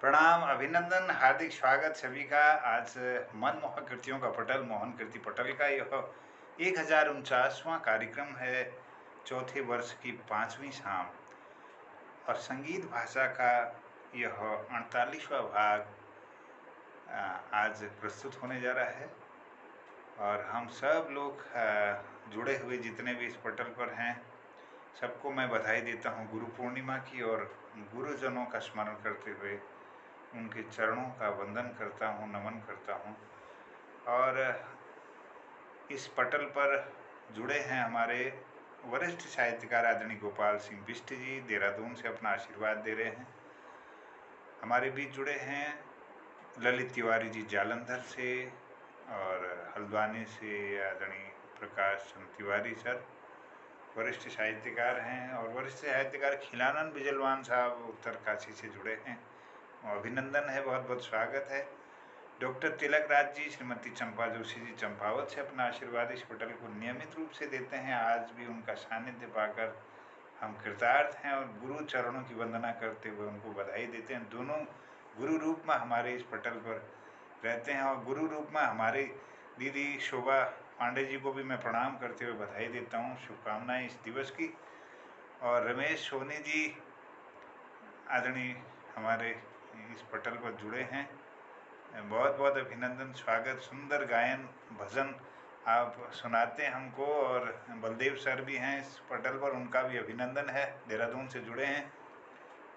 प्रणाम, अभिनंदन, हार्दिक स्वागत सभी का। आज मनमोहक कृतियों का पटल, मोहन कृति पटल का यह 1049वां कार्यक्रम है। चौथे वर्ष की 5वीं शाम और संगीत भाषा का यह 48वां भाग आज प्रस्तुत होने जा रहा है। और हम सब लोग जुड़े हुए जितने भी इस पटल पर हैं, सबको मैं बधाई देता हूँ गुरु पूर्णिमा की, और गुरुजनों का स्मरण करते हुए उनके चरणों का वंदन करता हूँ, नमन करता हूँ। और इस पटल पर जुड़े हैं हमारे वरिष्ठ साहित्यकार आदरणीय गोपाल सिंह बिष्ट जी, देहरादून से अपना आशीर्वाद दे रहे हैं। हमारे बीच जुड़े हैं ललित तिवारी जी जालंधर से, और हल्द्वानी से आदरणीय प्रकाश चंद्र तिवारी सर, वरिष्ठ साहित्यकार हैं। और वरिष्ठ साहित्यकार खिलानंद बिजलवान साहब उत्तरकाशी से जुड़े हैं, अभिनंदन है, बहुत बहुत स्वागत है। डॉक्टर तिलक राज जी, श्रीमती चंपा जोशी जी चंपावत से अपना आशीर्वाद इस पटल को नियमित रूप से देते हैं। आज भी उनका सानिध्य पाकर हम कृतार्थ हैं और गुरु चरणों की वंदना करते हुए उनको बधाई देते हैं। दोनों गुरु रूप में हमारे इस पटल पर रहते हैं, और गुरु रूप में हमारी दीदी शोभा पांडे जी को भी मैं प्रणाम करते हुए बधाई देता हूँ, शुभकामनाएं इस दिवस की। और रमेश सोनी जी आदरणीय हमारे इस पटल पर जुड़े हैं, बहुत बहुत अभिनंदन, स्वागत। सुंदर गायन भजन आप सुनाते हैं हमको। और बलदेव सर भी हैं इस पटल पर, उनका भी अभिनंदन है, देहरादून से जुड़े हैं,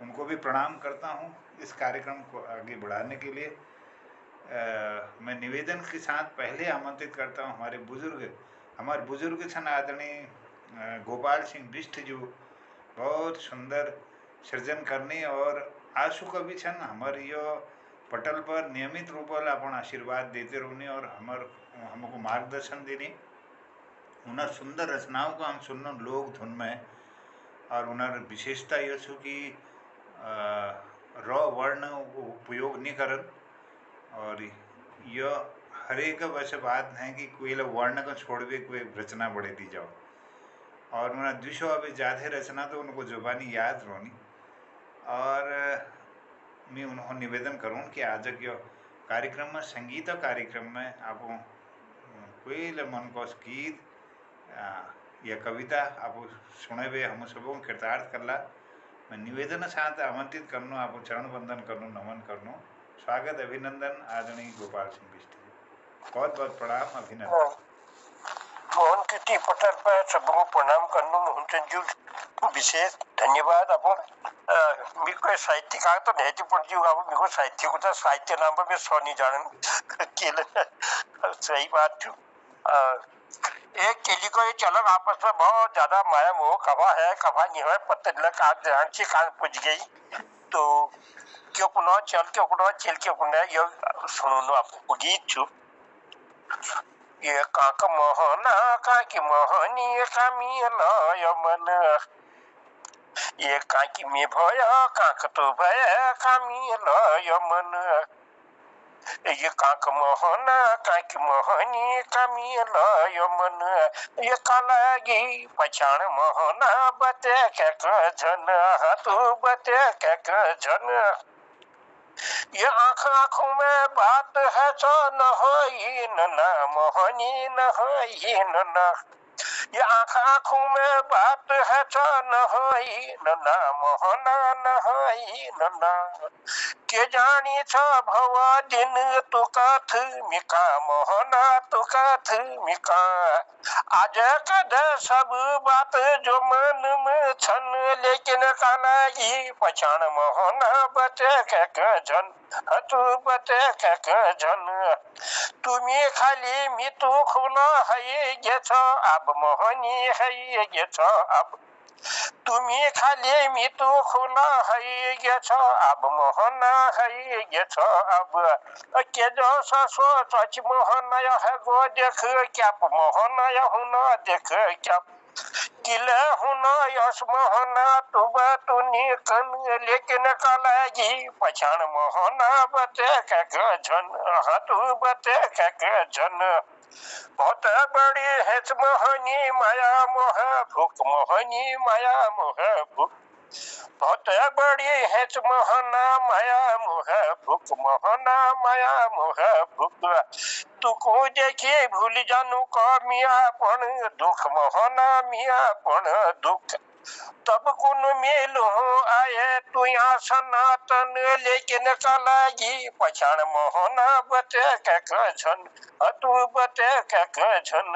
उनको भी प्रणाम करता हूँ। इस कार्यक्रम को आगे बढ़ाने के लिए मैं निवेदन के साथ पहले आमंत्रित करता हूँ हमारे बुजुर्ग छन आदरणीय गोपाल सिंह बिष्ट जो बहुत सुंदर सृजन करने और आंसू कवि छन हमारे यो पटल पर नियमित रूप से अपन आशीर्वाद देते रहने और हमको मार्गदर्शन देने। उनर सुंदर रचनाओं को हम सुनना लोक धुन में, और उनर विशेषता यह छू कि र वर्ण उपयोग नहीं करन, और यह हर एक वैसे बात है कि कोई वर्ण को छोड़ के कोई रचना बढ़े दी जाओ। और उन्हें द्विशो अभी ज़्यादा रचना तो उनको जुबानी याद रोनी। और मैं उन्होंने निवेदन करूँ कि आज के कार्यक्रम में, संगीत कार्यक्रम में आप कोई मन को गीत या कविता आप सुने हुए हम सबों कृतार्थ करला। मैं निवेदन साथ आमंत्रित करनो, आप चरण वंदन करनो, नमन करनो। स्वागत, अभिनंदन आदरणीय गोपाल सिंह बिष्ट जी, बहुत बहुत प्रणाम, अभिनंदन। मोहन कृति पटल पर सबको प्रणाम करना। मोहन चंद जी विशेष धन्यवाद। अपन मेरे साहित्यकार तो नहीं थी पर जी आप मेरे साहित्य को तो साहित्य नाम पर मैं सौ नहीं जानन केले सही बात थी। एक केली को ये चलन आपस में बहुत ज्यादा माया मोह कवा है, कवा नहीं है, पत्ते लग आज ध्यान से कान पूछ गई तो क्यों पुनः चल के पुनः चल के पुनः ये सुनो आपको गीत छू। ये काक मोहना काकी मोहनी कामी लय मन, ये काकी में भय काक तो भय कामी लय मन, ये काक मोहना काकी मोहनी कामी लय मन, ये कालागी पछाण मोहना बते के झन तू बते के झन, ये आँख आँखों में बात है तो न होई न मोहनी न होई न, ये आँख आँखों में बात है तो न होई न मोहना न होई न, के जानी छ भवा दिन तू कथ मिका मोहना तू कथ मिका, आज कद सब बात जो मन में छन, लेकिन कालागी पछाण मोहना बते के झन तू बते के झन, तुम्ही खाली मी तू खुला है ये छ अब मोहनी है ये छ अब, तुम्ही खाली मी तू खुला है ये छ अब मोहना है ये छ अब, के जो सो सच मोहना है गो देख क्या मोहना हुना देख क्या किले हुना यश मोहना तुनी कन, लेकिन कालागी पछाण मोहना बते के झन तू बते के झन, बहुत बड़ी है मोहनी माया मोह भूख मोहनी माया मोह भूख, बहुत बड़ी है मोहना माया मोह भूख मोहना माया मोह भूख तू को देखे भूल जानू को मिया पण दुख मोहना मिया पण दुख तब कुन मेलू आए तू यहाँ सनातन लेकिन कलागी पछाण मोहना बते कछन तू बते कछन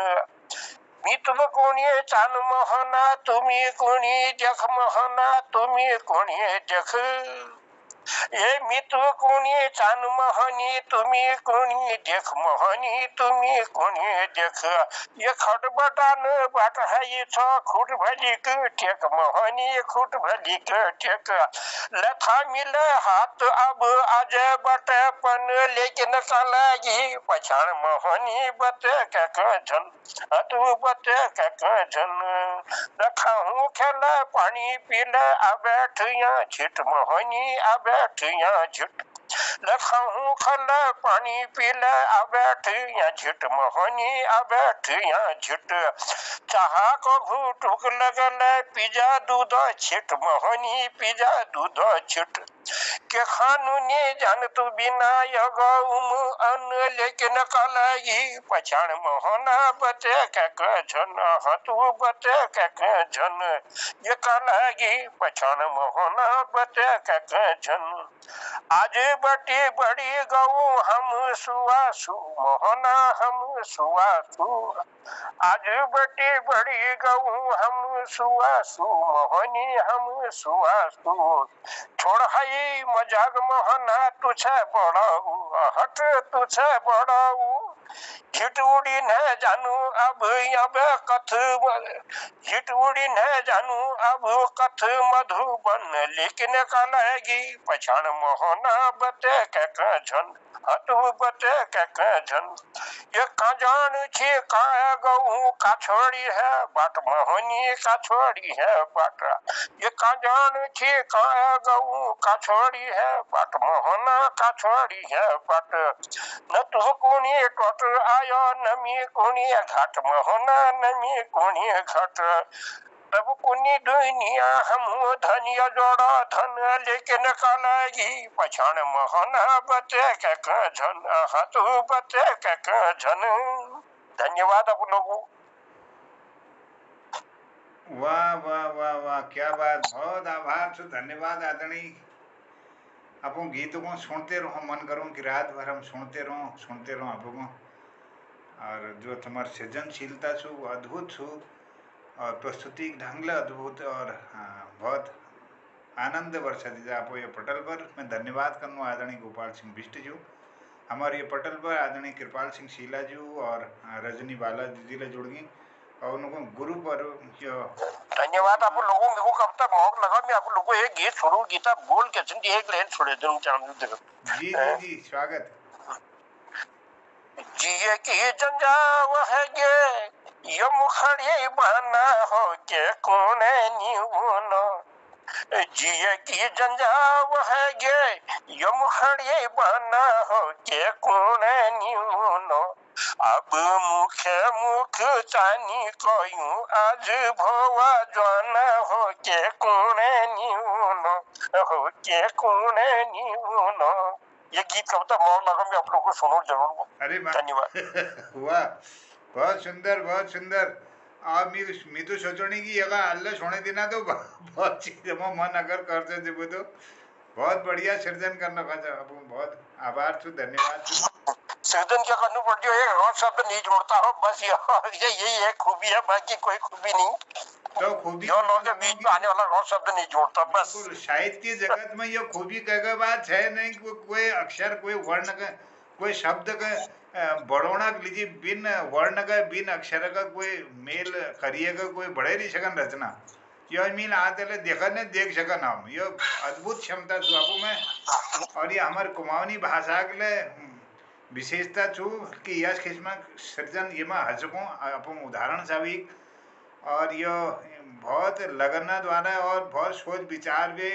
मी तुम कोणी चान मोहना तुम्ही कोणी जख मोहना तुम्ही कोणी जख ये मी तू कोणी चान मोहनी तुम्ही कोणी देख मोहनी तुम्ही कोणी देख ये खटबटान बाट है छ खुट भलिक टेक मोहनी खुट भलिक टेक लथा मिल हाथ अब आज बट पन लेकिन कलागी पछाण मोहनी बत कक झन तू बत कक झन रखाऊं खेल पानी पील आ बैठ या छिट मोहनी आ बैठ या झिट लखाऊं खल पानी पील आ बैठ या झिट मोहनी आ बैठ या झिट चाहा को घूटुक लगल पिजा दूध छिट मोहनी पिजा दूध छिट के खानू ने जान तू बिना यगौम अन लेकिन कलगी पछाण मोहना बते कक झन तू बते कक झन ये कलगी पछाण मोहना बते कक झन आज बटी बड़ी गऊ हम सुवासु मोहना हम सुवासु आज बटी बड़ी गऊ हम सुवासु मोहनी हम सुवासु छोड़ हई मजाक मोहना तुझ बड़ाऊ हट तुझ बड़ाऊ झिट उड़ी न जानू अब कथ झिट उड़ी न जानू अब कथ मधुबन लेकिन कलगी पछाण मोहना बते कक झन हतु बते कक झन ये का जान छे का गऊ का छोड़ी है बाट मोहनी का छोड़ी है बाट ये का जान छे का गऊ का छोड़ी है बाट मोहना का छोड़ी है बाट न तू कोनी टोट आयो नमी कोनी घाट मोहना नमी कोनी घाट तब कुनी दुनिया हम धनिया जोड़ा धन लेकिन कलगी पछाण मोहना बते कक झन तू बते कक झन धन्यवाद आप लोगों वाह वाह वाह वाह क्या बात बहुत आभार छु धन्यवाद आदरणीय आपो गीतों को सुनते रहो मन करूँ कि रात भर हम सुनते रहो आपको और जो तुम्हारी सृजनशीलता छु वो अद्भुत छु और प्रस्तुति ढंग अद्भुत और बहुत आनंद वर्षा दीजिए आपको ये पटल पर मैं धन्यवाद करूँ आदरणीय गोपाल सिंह बिष्ट जी हमारे ये पटल पर आदरणीय कृपाल सिंह शीला जी और रजनी बाला दीदी ले जुड़ गई और उनको गुरु पर जो धन्यवाद आप लोगों को कब तक मौक लगा मैं आप लोगों को एक गीत छोड़ू गीता बोल के चंदी एक लाइन छोड़े दूं जी जी जी स्वागत जिए की जंजाव है गे ये मुखड़े बना हो के कोने न्यूनो जिए की जंजाव है गे ये मुखड़े बना हो के कोने न्यूनो अब मुखे मुख चानी कोयू आज भोवा जाना हो के कोने न्यूनो हो के कोने न्यूनो ये गीत कब तक मौन लगा मैं आप लोगों को सुनो जरूर अरे धन्यवाद वाह बहुत सुंदर आप मी तो सोचनी की अगर अल्लाह सोने देना तो बहुत चीज मन अगर कर से जब तो बहुत बढ़िया सृजन करना पाचा अब बहुत आभार छु धन्यवाद सृजन क्या करना पड़ती है और शब्द नहीं जोड़ता हो बस यही एक खूबी है बाकी कोई खूबी नहीं तो खूबी जो लोग के बीच में आने वाला और शब्द नहीं जोड़ता बस साहित्य जगत में ये खूबी का बात है नहीं कोई अक्षर कोई वर्ण का कोई शब्द का बढ़ोना लीजिए बिन वर्ण का बिन अक्षर का कोई मेल करिएगा कोई बढ़े नहीं सकन रचना यो मीन आते देखा नहीं देख सकन हम यो अद्भुत क्षमता छुआबू में और ये हमारे कुमाऊनी भाषा के लिए विशेषता छू कि यश किस्म सृजन ये में हजकों अपन उदाहरण साबिक और यो बहुत लगन द्वारा और बहुत सोच विचार भी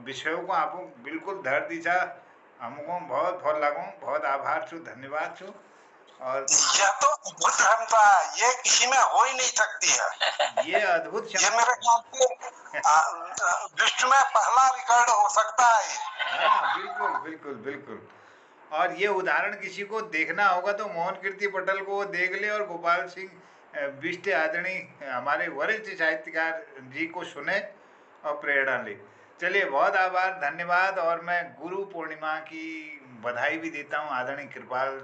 विषयों को आप बिल्कुल धर दीचा हमको बहुत फल लगूँ बहुत आभार छू धन्यवाद छू और यह तो अद्भुत क्षमता है, ये किसी में हो ही नहीं सकती है। ये अद्भुत ये क्षमता। मेरे ख्याल से विश्व में पहला रिकॉर्ड हो सकता है। हाँ, बिल्कुल बिल्कुल बिल्कुल। और ये उदाहरण किसी को देखना होगा तो मोहन कीर्ति पटेल को वो देख ले और गोपाल सिंह बिष्ट आदरणीय हमारे वरिष्ठ साहित्यकार जी को सुने और प्रेरणा ले। चलिए, बहुत आभार, धन्यवाद। और मैं गुरु पूर्णिमा की बधाई भी देता हूँ आदरणीय कृपाल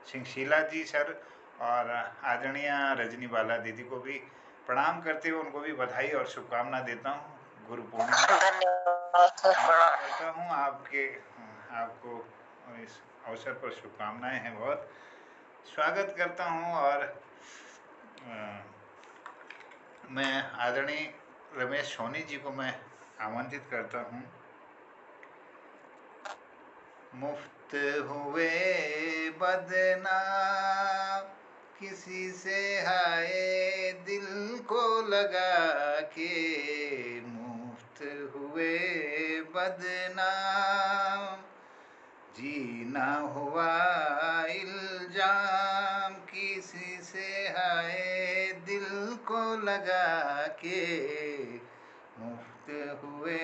सिंह शीला जी सर और आदरणीय रजनी बाला दीदी को भी प्रणाम करते हुए उनको भी बधाई और शुभकामना देता हूँ गुरु पूर्णिमा। धन्यवाद। करता हूँ आपको इस अवसर पर शुभकामनाएं हैं, बहुत स्वागत करता हूँ। और मैं आदरणीय रमेश सोनी जी को मैं आमंत्रित करता हूँ। मुफ्त हुए बदनाम किसी से हाय दिल को लगा के, मुफ्त हुए बदनाम जीना हुआ इल्जाम किसी से हाय दिल को लगा के, मुफ्त हुए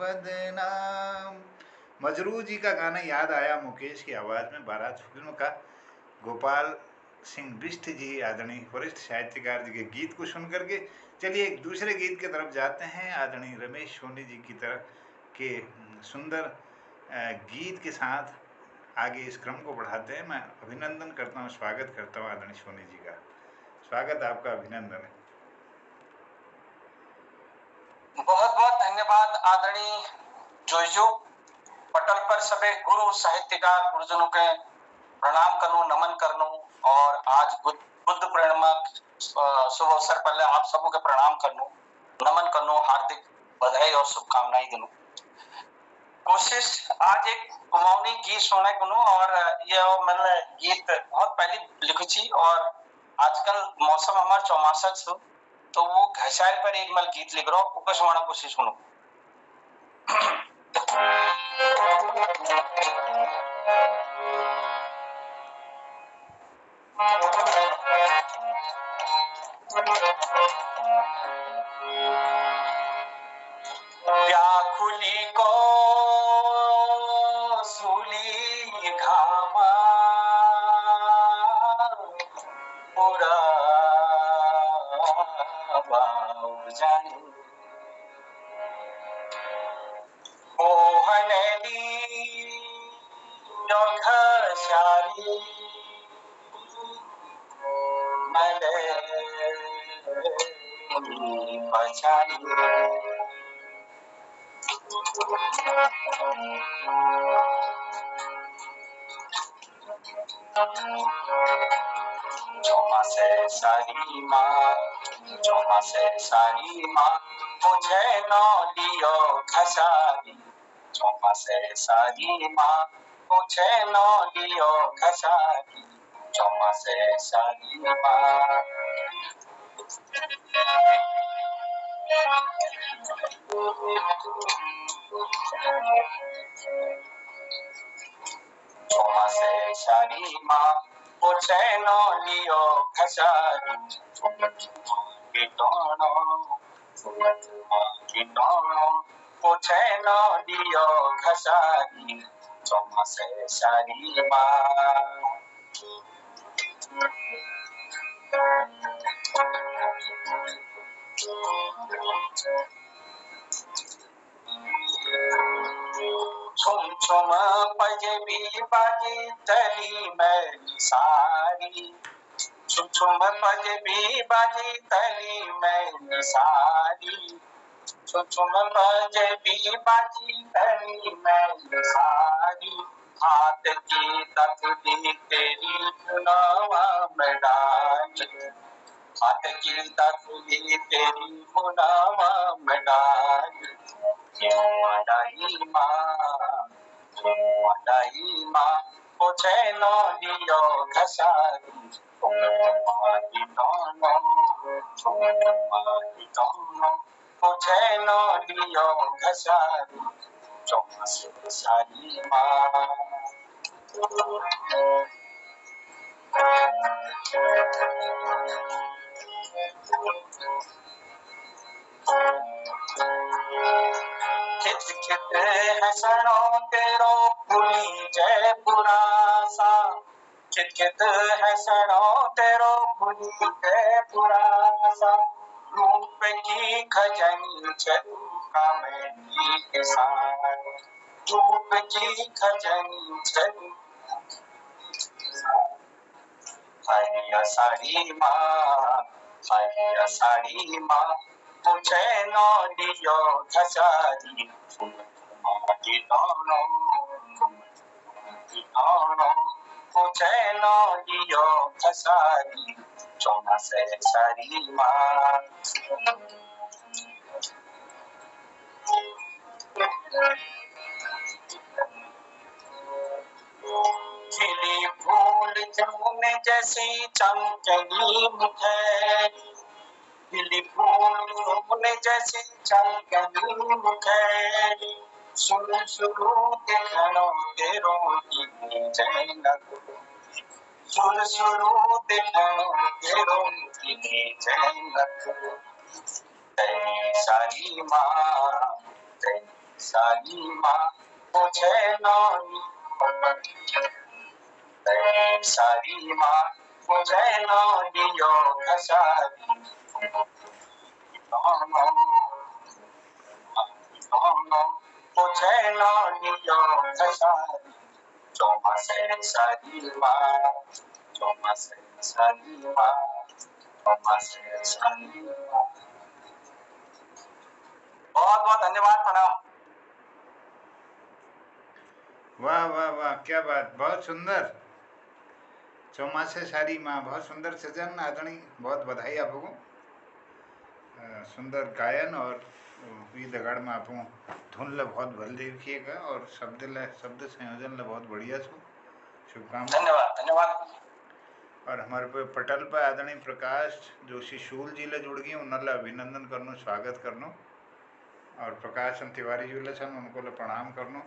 बदनाम। मजरू जी का गाना याद आया मुकेश की आवाज़ में, बारात फिल्म का। गोपाल सिंह बिष्ट जी आदरणीय वरिष्ठ साहित्यकार जी के गीत को सुन करके चलिए एक दूसरे गीत की तरफ जाते हैं। आदरणीय रमेश सोनी जी की तरफ के सुंदर गीत के साथ आगे इस क्रम को बढ़ाते हैं। मैं अभिनंदन करता हूँ, स्वागत करता हूँ आदरणीय सोनी जी का। स्वागत, आपका अभिनंदन है। बहुत बहुत धन्यवाद आदरणीय जोजू पटल पर सभी गुरु साहित्यकार गुरुजनों के प्रणाम करूं, नमन करूं। और आज बुद्ध पूर्णिमा शुभ अवसर पर आप सबों के प्रणाम करूं, नमन करूं, हार्दिक बधाई और शुभकामनाएं दूं। कोशिश आज एक कुमाऊनी गीत सुनने को और ये मैंने गीत बहुत पहले लिखी थी और आजकल मौसम हमारा चौमासा छो तो वो घसार पर एक मल गीत लिख रहा हूँ, सुनाना कोशिश सुनो। व्याकुली को सूली घामा पूरा जानी मोहनली घसारी मले पछाड़ी चौमासे सारी माँ, चौमासे सारी माँ मुझे न लियो घसारी, चौमासे सारी माँ मुझे न लियो घसारी, चौमासे सारी माँ। चौमासे सारी माँ मुझे न लियो घसारी, कीटाणु मुझे न लियो घसारी, चौमासे सारी माँ। छुम छुम पजबी बाजी तली मैली सारी, छुम छुम पजबी बाजी तली मैली सारी, छुम छुम पजबी बाजी तली मैली सारी, हाथ की तकदी तेरी मुनावा में डाली, हाथ की तकदी तेरी मुनावा में डाली, क्यों अडाई माँ, क्यों अडाई माँ मुझे न लियो घसारी, तुम तुम्हारी दोनों, तुम तुम्हारी दोनों मुझे न लियो घसारी, चौमासे सारी माँ। खिच खिच है सणो तेरो फूली जय पुरासा, खिच खिच है सणो तेरो फूली जय पुरासा, रूप की खजनी छू कामेटी के साथ, रूप की खजनी छू हाय साड़ी माँ, हाय साड़ी माँ, मुझे न दियो घसारी की दोनों, मुझे न दियो घसारी चौना से साड़ी माँ। खिली फूल जमुन जैसी चमकनी मुखे, खिली फूल जमुन जैसी चमकनी मुखे, सुर सुरु देखणो तेरो कीनी जैनक, सुर सुरु देखणो तेरो कीनी जैनक, तेरी सारी माँ, तेरी सारी माँ, मुझे नौनी तेरी सारी माँ, मुझे नौनियो घसारी मुझे नौनियो घसारी चौमा से सारी माँ, चौमा से सारी माँ, चौमा से सारी माँ। बहुत बहुत धन्यवाद, प्रणाम। वाह वाह वाह, क्या बात, बहुत सुंदर। चौमासे सारी माँ, बहुत सुंदर सजन आदरणी, बहुत बधाई आपको। सुंदर गायन और वी दगाड़ में आप धुन ल बहुत भल देखिएगा और शब्द संयोजन ल बहुत बढ़िया छो, शुभकामना। धन्यवाद धन्यवाद। और हमारे पे पटल पर आदरणीय प्रकाश जोशी शूल जी ले जुड़ गए, उन्हें अभिनंदन करनो, स्वागत करनो। और प्रकाश तिवारी जी ले छन, उनको ले प्रणाम करनो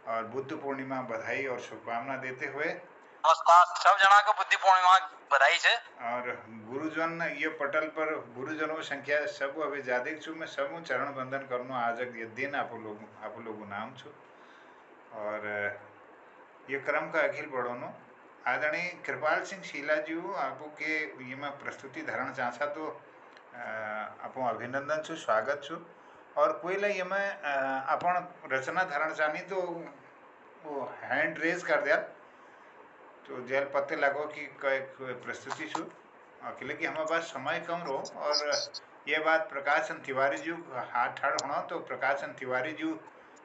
और बुद्ध पूर्णिमा बधाई और शुभकामना देते हुए नमस्कार, सब जना को बुद्धि पूर्णिमा बधाई छे। और गुरुजन ये पटल पर गुरुजनों संख्या सब अभी ज्यादा छू, मैं सब चरण बंदन करनो आज ये दिन आप लोग नाम छू। और ये क्रम का अखिल बढ़ोनो आदरणीय कृपाल सिंह शीला जी आपो के ये में प्रस्तुति धारण चाहता तो आपो अभिनंदन छू, स्वागत छू। और कोई ला ये में अपन रचना धारण चाहनी तो वो हैंड रेज कर दिया तो जेल पते लगो कि प्रस्तुति छू अकेले कि हमारे पास समय कम रहो। और ये बात प्रकाशन तिवारी जी हाथ ठाड़ होना तो प्रकाशन तिवारी जी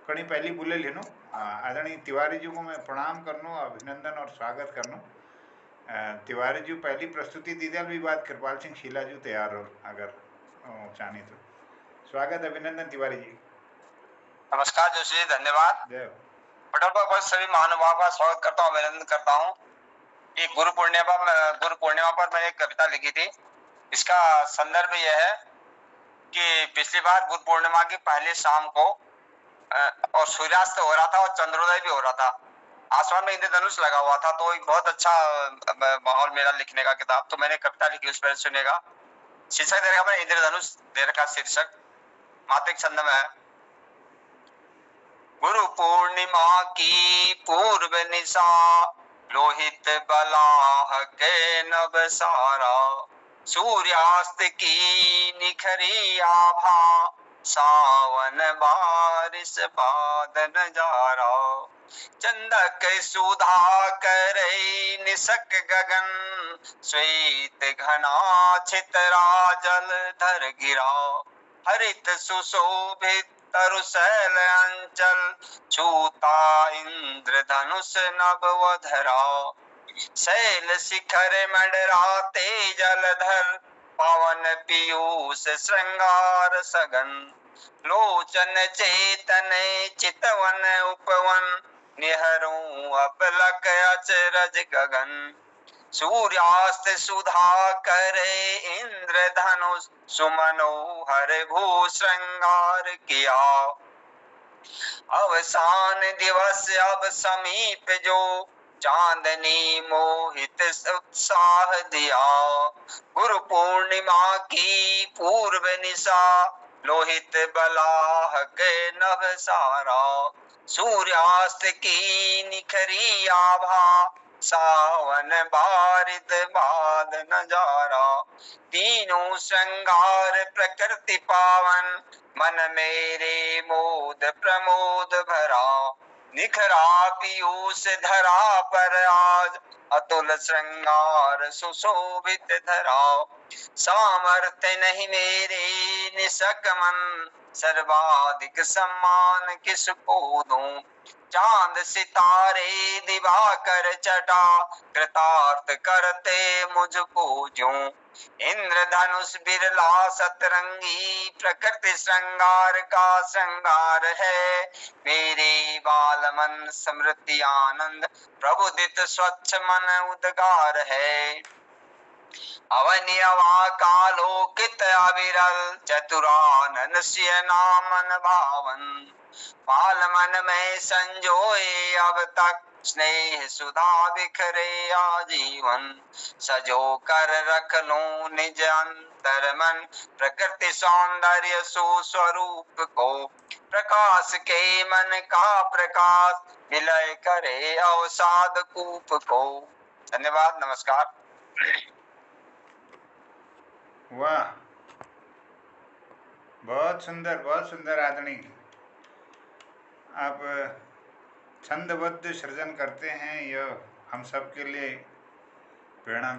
कहीं पहली बोले लेनो आदरणीय तिवारी जी को मैं प्रणाम करनो, अभिनंदन और स्वागत करनो। तिवारी जी पहली प्रस्तुति दी दिया भी बात कृपाल सिंह शीला जी तैयार हो अगर चाहनी तो। स्वागत अभिनंदन तिवारी जी। नमस्कार जोशी जी, धन्यवाद। जय पटल पर सभी महानुभावों का स्वागत करता हूँ, अभिनंदन करता हूँ। ये गुरु पूर्णिमा पर मैंने एक कविता लिखी थी। इसका संदर्भ यह है कि पिछली बार गुरु पूर्णिमा की पहली शाम को और सूर्यास्त हो रहा था और चंद्रोदय भी हो रहा था, आसमान में इंद्रधनुष लगा हुआ था, तो एक बहुत अच्छा माहौल मेरा लिखने का किताब। तो मैंने कविता लिखी, उस पर सुनेगा। शीर्षक दे रखा मैंने इंद्रधनुष दे रखा शीर्षक, मात्रिक छंद में है। गुरु पूर्णिमा की पूर्व निशा, लोहित बलाह के नभ सारा, सूर्यास्त की निखरी आभा, सावन बारिश बादन जारा, चंदक सुधा करे निसक गगन, श्वेत घना छितरा जल धर गिरा, हरित सुशोभित तरुशैल अंचल, छूता इंद्र धनुष नभवधरा, शैल शिखर मंडराते जलधर, पवन पीयूष श्रृंगार सघन, लोचन चेतन चितवन उपवन, निहरू अपलक अचरज गगन, सूर्यास्त सुधा करे इंद्र धनुष, सुमनोहर भू श्रृंगार किया, अवसान दिवस अब समीप जो, चांदनी मोहित उत्साह दिया। गुरु पूर्णिमा की पूर्व निशा, लोहित बलाहक नभ सारा। सूर्यास्त की निखरी आभा, सावन बारिद बाद नजारा। तीनों श्रृंगार प्रकृति पावन, मन मेरे मोद प्रमोद भरा। निखरा पीयूष धरा पर आज, अतुल श्रृंगार सुशोभित धरा। सामर्थ्य नहीं मेरे निसक मन, सर्वाधिक सम्मान किसको दूं। चांद सितारे दिवाकर छटा, कृतार्थ करते मुझको ज्यों। इंद्रधनुष बिरला सतरंगी, प्रकृति श्रृंगार का श्रृंगार है। मेरे बाल मन स्मृति आनंद, प्रबुदित स्वच्छ मन उद्गार है। अवनि अवाकालोकित अविरल, चतुरानन सिय नामन भावन। पाल मन में संजोए अब तक, स्नेह सुधा बिखरे आजीवन। सजो कर रख लूं निज अंतर मन, प्रकृति सौंदर्य सुस्वरूप को। प्रकाश के मन का प्रकाश, विलय करे अवसाद कूप को। धन्यवाद, नमस्कार। वाह, बहुत सुंदर आदरणीय। आप छंदबद्ध सृजन करते हैं, यह हम सब के लिए प्रेरणा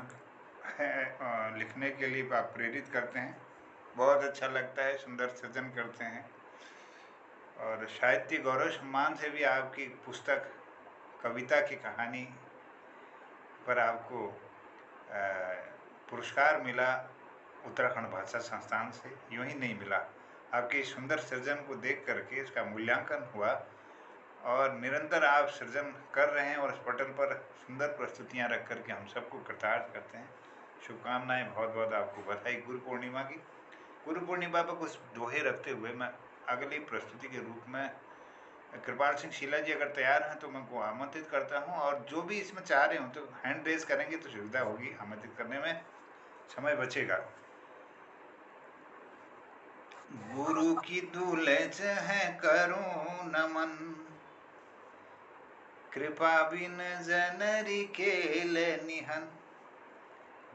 है, लिखने के लिए आप प्रेरित करते हैं। बहुत अच्छा लगता है, सुंदर सृजन करते हैं। और साहित्य गौरव सम्मान से भी आपकी पुस्तक कविता की कहानी पर आपको पुरस्कार मिला उत्तराखंड भाषा संस्थान से। यूँ ही नहीं मिला, आपके सुंदर सृजन को देख करके इसका मूल्यांकन हुआ और निरंतर आप सृजन कर रहे हैं और इस पटल पर सुंदर प्रस्तुतियां रख करके हम सबको कृतार्थ करते हैं। शुभकामनाएं, बहुत बहुत आपको बधाई गुरु पूर्णिमा की। गुरु पूर्णिमा पर कुछ दोहे रखते हुए मैं अगली प्रस्तुति के रूप में कृपाल सिंह शीला जी अगर तैयार हैं तो मैं उनको आमंत्रित करता हूं, और जो भी इसमें चाह रहे हो तो हैंड रेज करेंगे तो सुविधा होगी, आमंत्रित करने में समय बचेगा। गुरु की दुलच है करूं नमन, कृपा बिन जनरी केल निहन।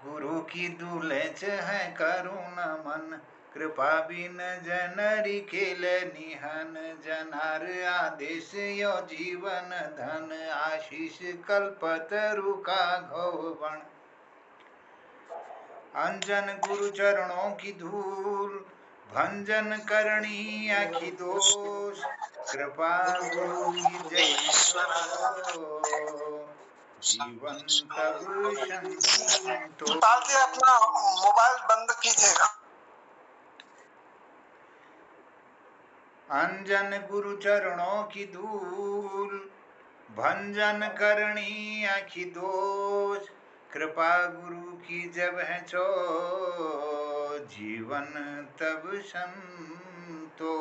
गुरु की दुलच है करूं नमन, कृपा बिन जनरी केल निहन। जनार आदेश यो जीवन धन, आशीष कल्पतरु का घोवण। अंजन गुरु चरणों की धूल, भंजन करनी अखि दोष। कृपा गुरु की जय जीवन तब संतोष। अपना मोबाइल बंद कीजिएगा। अंजन गुरु चरणों की धूल, भंजन करनी अखि दोष। कृपा गुरु की जब है चो, जीवन तब संतो।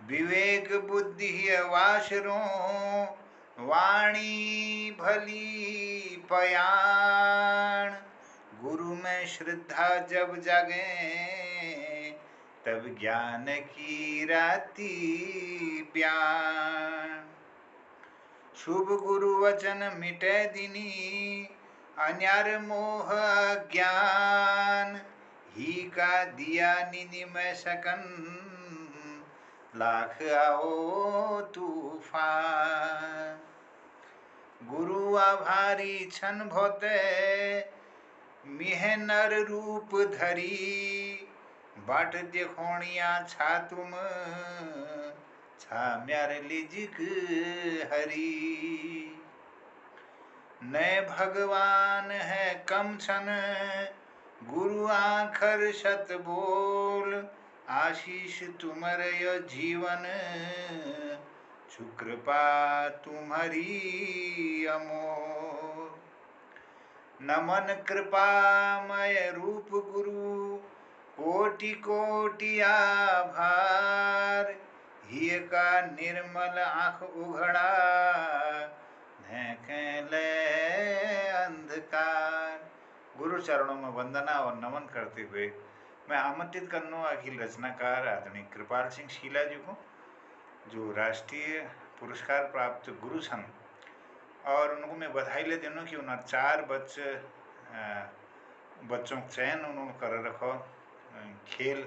विवेक बुद्धि वाशरों, वाणी भली पयाण। गुरु में श्रद्धा जब जागे, तब ज्ञान की राती ब्यान। शुभ गुरु वचन मिटे दिनी, अन्यार मोह ज्ञान। ही का दिया निनिमय सकन, लाख आओ तूफान। गुरु आभारी छन भोते, मिह नर रूप धरी। बाट देखोणिया छा तुम, छा म्यार लिजिक हरी। नए भगवान है कम छन, गुरु आखर सत बोल। आशीष तुमर यो जीवन, सुकृपा तुम्हारी अमोल। नमन कृपामय रूप गुरु, कोटि कोटि आभार। घी का निर्मल आँख उघड़ा, देखें ले अंधकार। गुरु चरणों में वंदना और नमन करते हुए मैं आमंत्रित करना अखिल रचनाकार आदरणीय कृपाल सिंह शीला जी को, जो राष्ट्रीय पुरस्कार प्राप्त गुरु सन, और उनको मैं बधाई ले देना कि उन्हें 4 बच्चों का चयन उन्होंने कर रखो खेल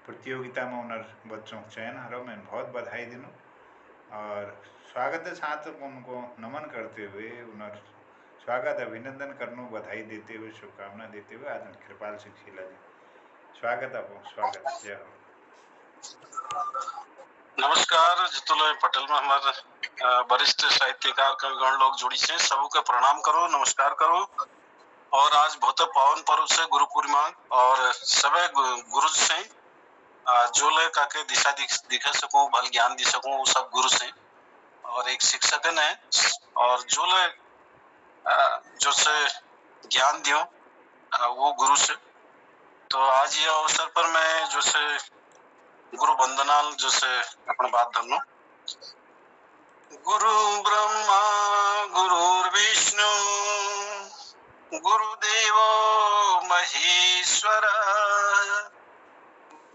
प्रतियोगिता में, उन्हें बच्चों का चयन हरो, मैं बहुत बधाई देना और स्वागत के साथ उनको नमन करते हुए उन्हें स्वागत अभिनंदन करना, बधाई देते हुए शुभकामना देते हुए आदरणीय कृपाल सिंह शीला जी स्वागत आपको, स्वागत। जय हो। नमस्कार। जितुलय पटेल में हमारे वरिष्ठ साहित्यकार गण लोग जुड़ी से सबके प्रणाम करो, नमस्कार करो। और आज बहुत पावन पर्व से गुरु पूर्णिमा और सबे गुरु से जो ले काके दिशा दिखा सकूं, भल ज्ञान दी सकूं, वो सब गुरु से। और एक शिक्षक ने और जो ले जो से ज्ञान दियो वो गुरु से। तो आज ये अवसर पर मैं जो से गुरु वंदना जो से अपने बात धरनो। गुरु ब्रह्मा गुरुर्विष्णु गुरुदेवो महेश्वर,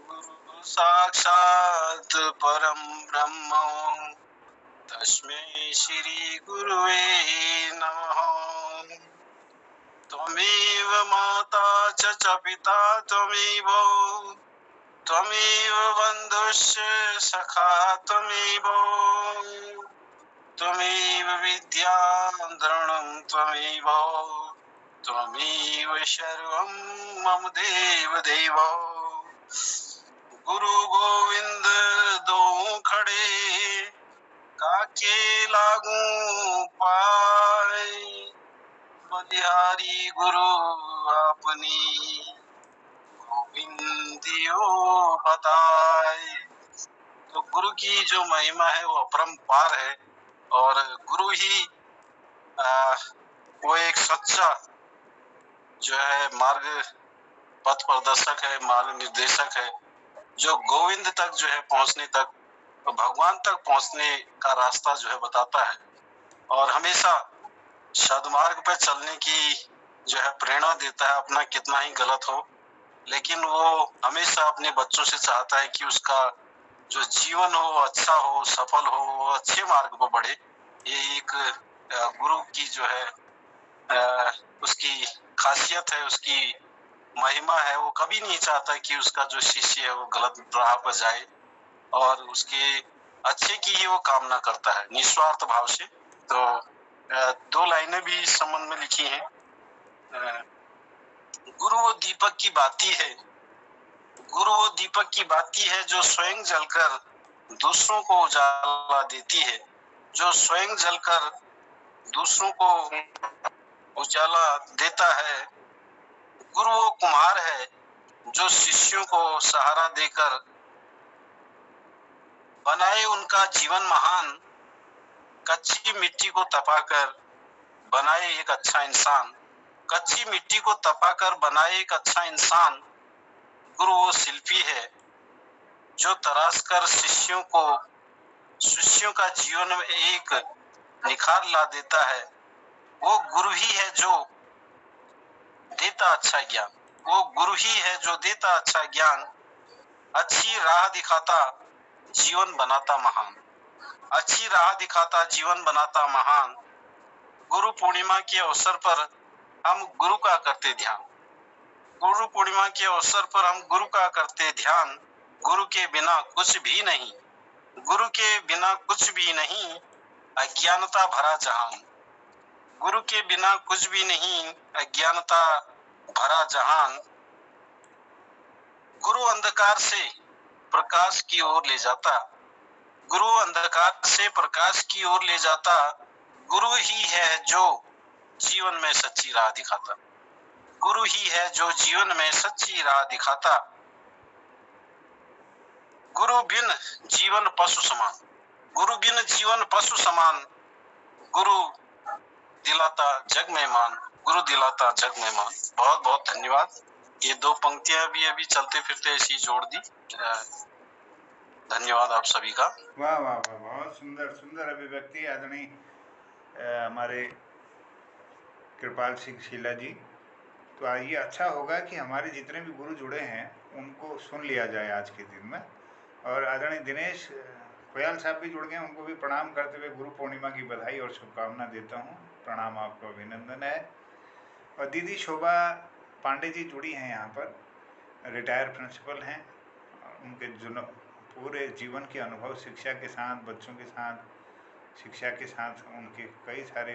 गुरु साक्षात परम ब्रह्म तस्मै श्री गुरुवे नमः। त्वमेव माता च पिता त्वमेव, त्वमेव बन्धुश्च सखा त्वमेव, त्वमेव विद्यां द्रविणं त्वमेव, त्वमेव सर्वं मम देव देव। गुरु गोविंद दो खड़े, काके लागू पाए, बलिहारी गुरु अपनी गोविंदियो बताए। तो गुरु की जो महिमा है वो अपरंपार है और गुरु ही वो एक सच्चा जो है मार्ग पथ प्रदर्शक है, मार्ग निर्देशक है, जो गोविंद तक जो है पहुंचने तक, तो भगवान तक पहुंचने का रास्ता जो है बताता है और हमेशा सदमार्ग पे चलने की जो है प्रेरणा देता है। अपना कितना ही गलत हो लेकिन वो हमेशा अपने बच्चों से चाहता है कि उसका जो जीवन हो अच्छा हो, सफल हो, वो अच्छे मार्ग पर बढ़े। ये एक गुरु की जो है उसकी खासियत है, उसकी महिमा है। वो कभी नहीं चाहता कि उसका जो शिष्य है वो गलत राह पर जाए और उसके अच्छे की ही वो कामना करता है निस्वार्थ भाव से। तो 2 लाइनें भी इस संबंध में लिखी हैं। गुरु वो दीपक की बाती है, गुरु वो दीपक की बाती है जो स्वयं जलकर दूसरों को उजाला देती है, जो स्वयं जलकर दूसरों को उजाला देता है। गुरु वो कुम्हार है जो शिष्यों को सहारा देकर बनाए उनका जीवन महान, कच्ची मिट्टी को तपाकर बनाए एक अच्छा इंसान, कच्ची मिट्टी को तपाकर बनाए एक अच्छा इंसान। गुरु वो शिल्पी है जो तराश कर शिष्यों का जीवन में एक निखार ला देता है। वो गुरु ही है जो देता अच्छा ज्ञान, वो गुरु ही है जो देता अच्छा ज्ञान, अच्छी राह दिखाता जीवन बनाता महान, अच्छी राह दिखाता जीवन बनाता महान। गुरु पूर्णिमा के अवसर पर हम गुरु का करते ध्यान, गुरु पूर्णिमा के अवसर पर हम गुरु का करते ध्यान। गुरु के बिना कुछ भी नहीं, गुरु के बिना कुछ भी नहीं, अज्ञानता भरा जहान, गुरु के बिना कुछ भी नहीं, अज्ञानता भरा जहान। गुरु अंधकार से प्रकाश की ओर ले जाता, गुरु अंधकार से प्रकाश की ओर ले जाता। गुरु ही है जो जीवन में सच्ची राह दिखाता, गुरु ही है जो जीवन में सच्ची राह दिखाता। गुरु बिन जीवन पशु समान, गुरु बिन जीवन पशु समान, गुरु दिलाता जग में मान, गुरु दिलाता जग में मान। बहुत बहुत धन्यवाद। ये 2 पंक्तियां भी अभी चलते फिरते ऐसी जोड़ दी। धन्यवाद आप सभी का। वाह वाह वाह, बहुत सुंदर सुंदर अभिव्यक्ति आदरणीय हमारे कृपाल सिंह शीला जी। तो ये अच्छा होगा कि हमारे जितने भी गुरु जुड़े हैं उनको सुन लिया जाए आज के दिन में। और आदरणीय दिनेश कोयाल साहब भी जुड़ गए, उनको भी प्रणाम करते हुए गुरु पूर्णिमा की बधाई और शुभकामना देता हूँ। प्रणाम, आपको अभिनंदन है। और दीदी शोभा पांडे जी जुड़ी हैं यहाँ पर, रिटायर प्रिंसिपल हैं। उनके पूरे जीवन के अनुभव शिक्षा के साथ, बच्चों के साथ, शिक्षा के साथ उनके कई सारे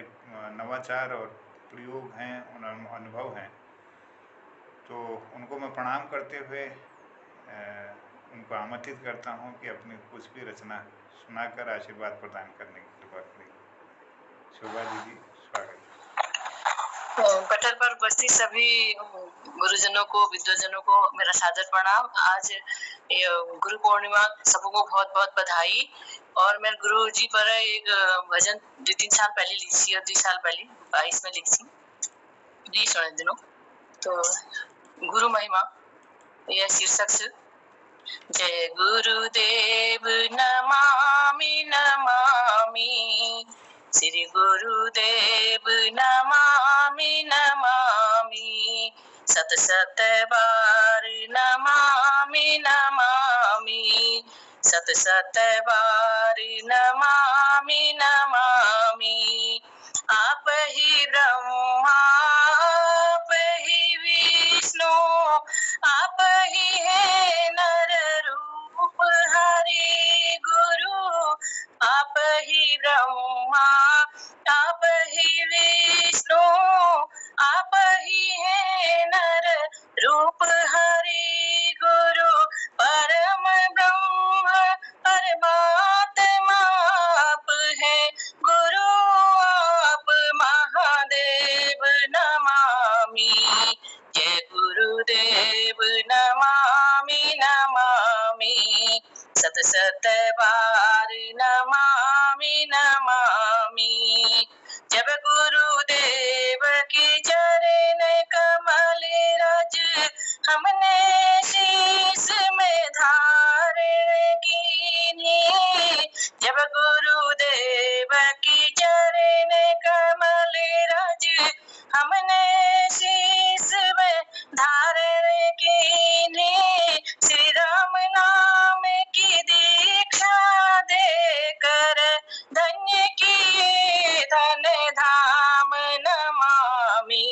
नवाचार और प्रयोग हैं, अनुभव हैं। तो उनको मैं प्रणाम करते हुए उनको आमंत्रित करता हूँ कि अपनी कुछ भी रचना सुनाकर आशीर्वाद प्रदान करने की कृपा करें। शोभा दीदी, स्वागत। पटल पर उपस्थित सभी गुरुजनों को, विद्वजनों को मेरा सादर प्रणाम। आज गुरु पूर्णिमा, सबको बहुत बहुत बधाई। और मैं गुरु जी पर एक भजन 2-3 साल पहले लिखी और 2 साल पहले 22 में लिखी दी सुने दिनों। तो गुरु महिमा यह शीर्षक से, जय गुरुदेव नमामि नमामि, श्री गुरुदेव नमामि नमामि, सत सत बार नमामि नमामि, सत सत बार नमामि नमामि। आप ही ब्रह्मा, आप ही विष्णु, आप ही है नर रूप हरि गुरु। आप ही ब्रह्मा, आप ही विष्णु, आप ही है नर रूप हरि गुरु। परम ब्रह्म परमात्मा आप है गुरु, आप महादेव नमामि, जय गुरुदेव नमामि नमामि, सत सत बार नमामि नमामि। जब गुरुदेव की चरण कमल रज हमने शीश में धारण कीनी, जब गुरुदेव की चरण कमल रज हमने शीश में धारण कीनी, श्री राम नाम की दीक्षा देकर धन्य किए धन धाम नमामि,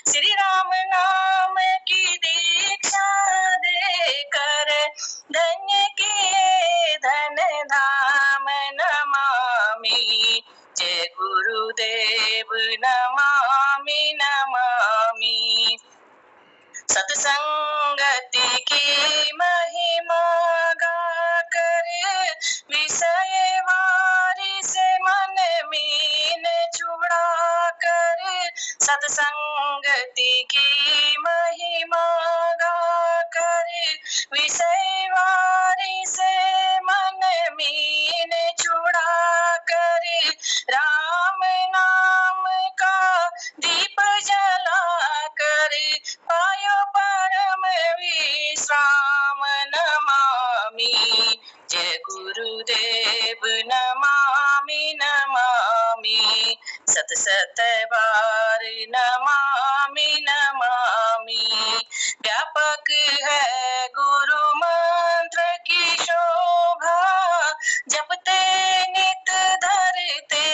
श्री राम नाम की दीक्षा देकर धन्य किए धन धाम नमामि, जय गुरुदेव नमामि नमामि। सत्संगति की महिमा गाकर विषय वारी से मन मीन छुड़ा कर, सत्संगति की महिमा गाकर विषय वारी से मन मीन छुड़ा कर, राम नाम का दीप जला कर पायो परम विश्राम नमामि, जय गुरुदेव नमामि नमामि, सत सत बार नमामि नमामि। व्यापक है गुरु मंत्र की शोभा, जपते नित धरते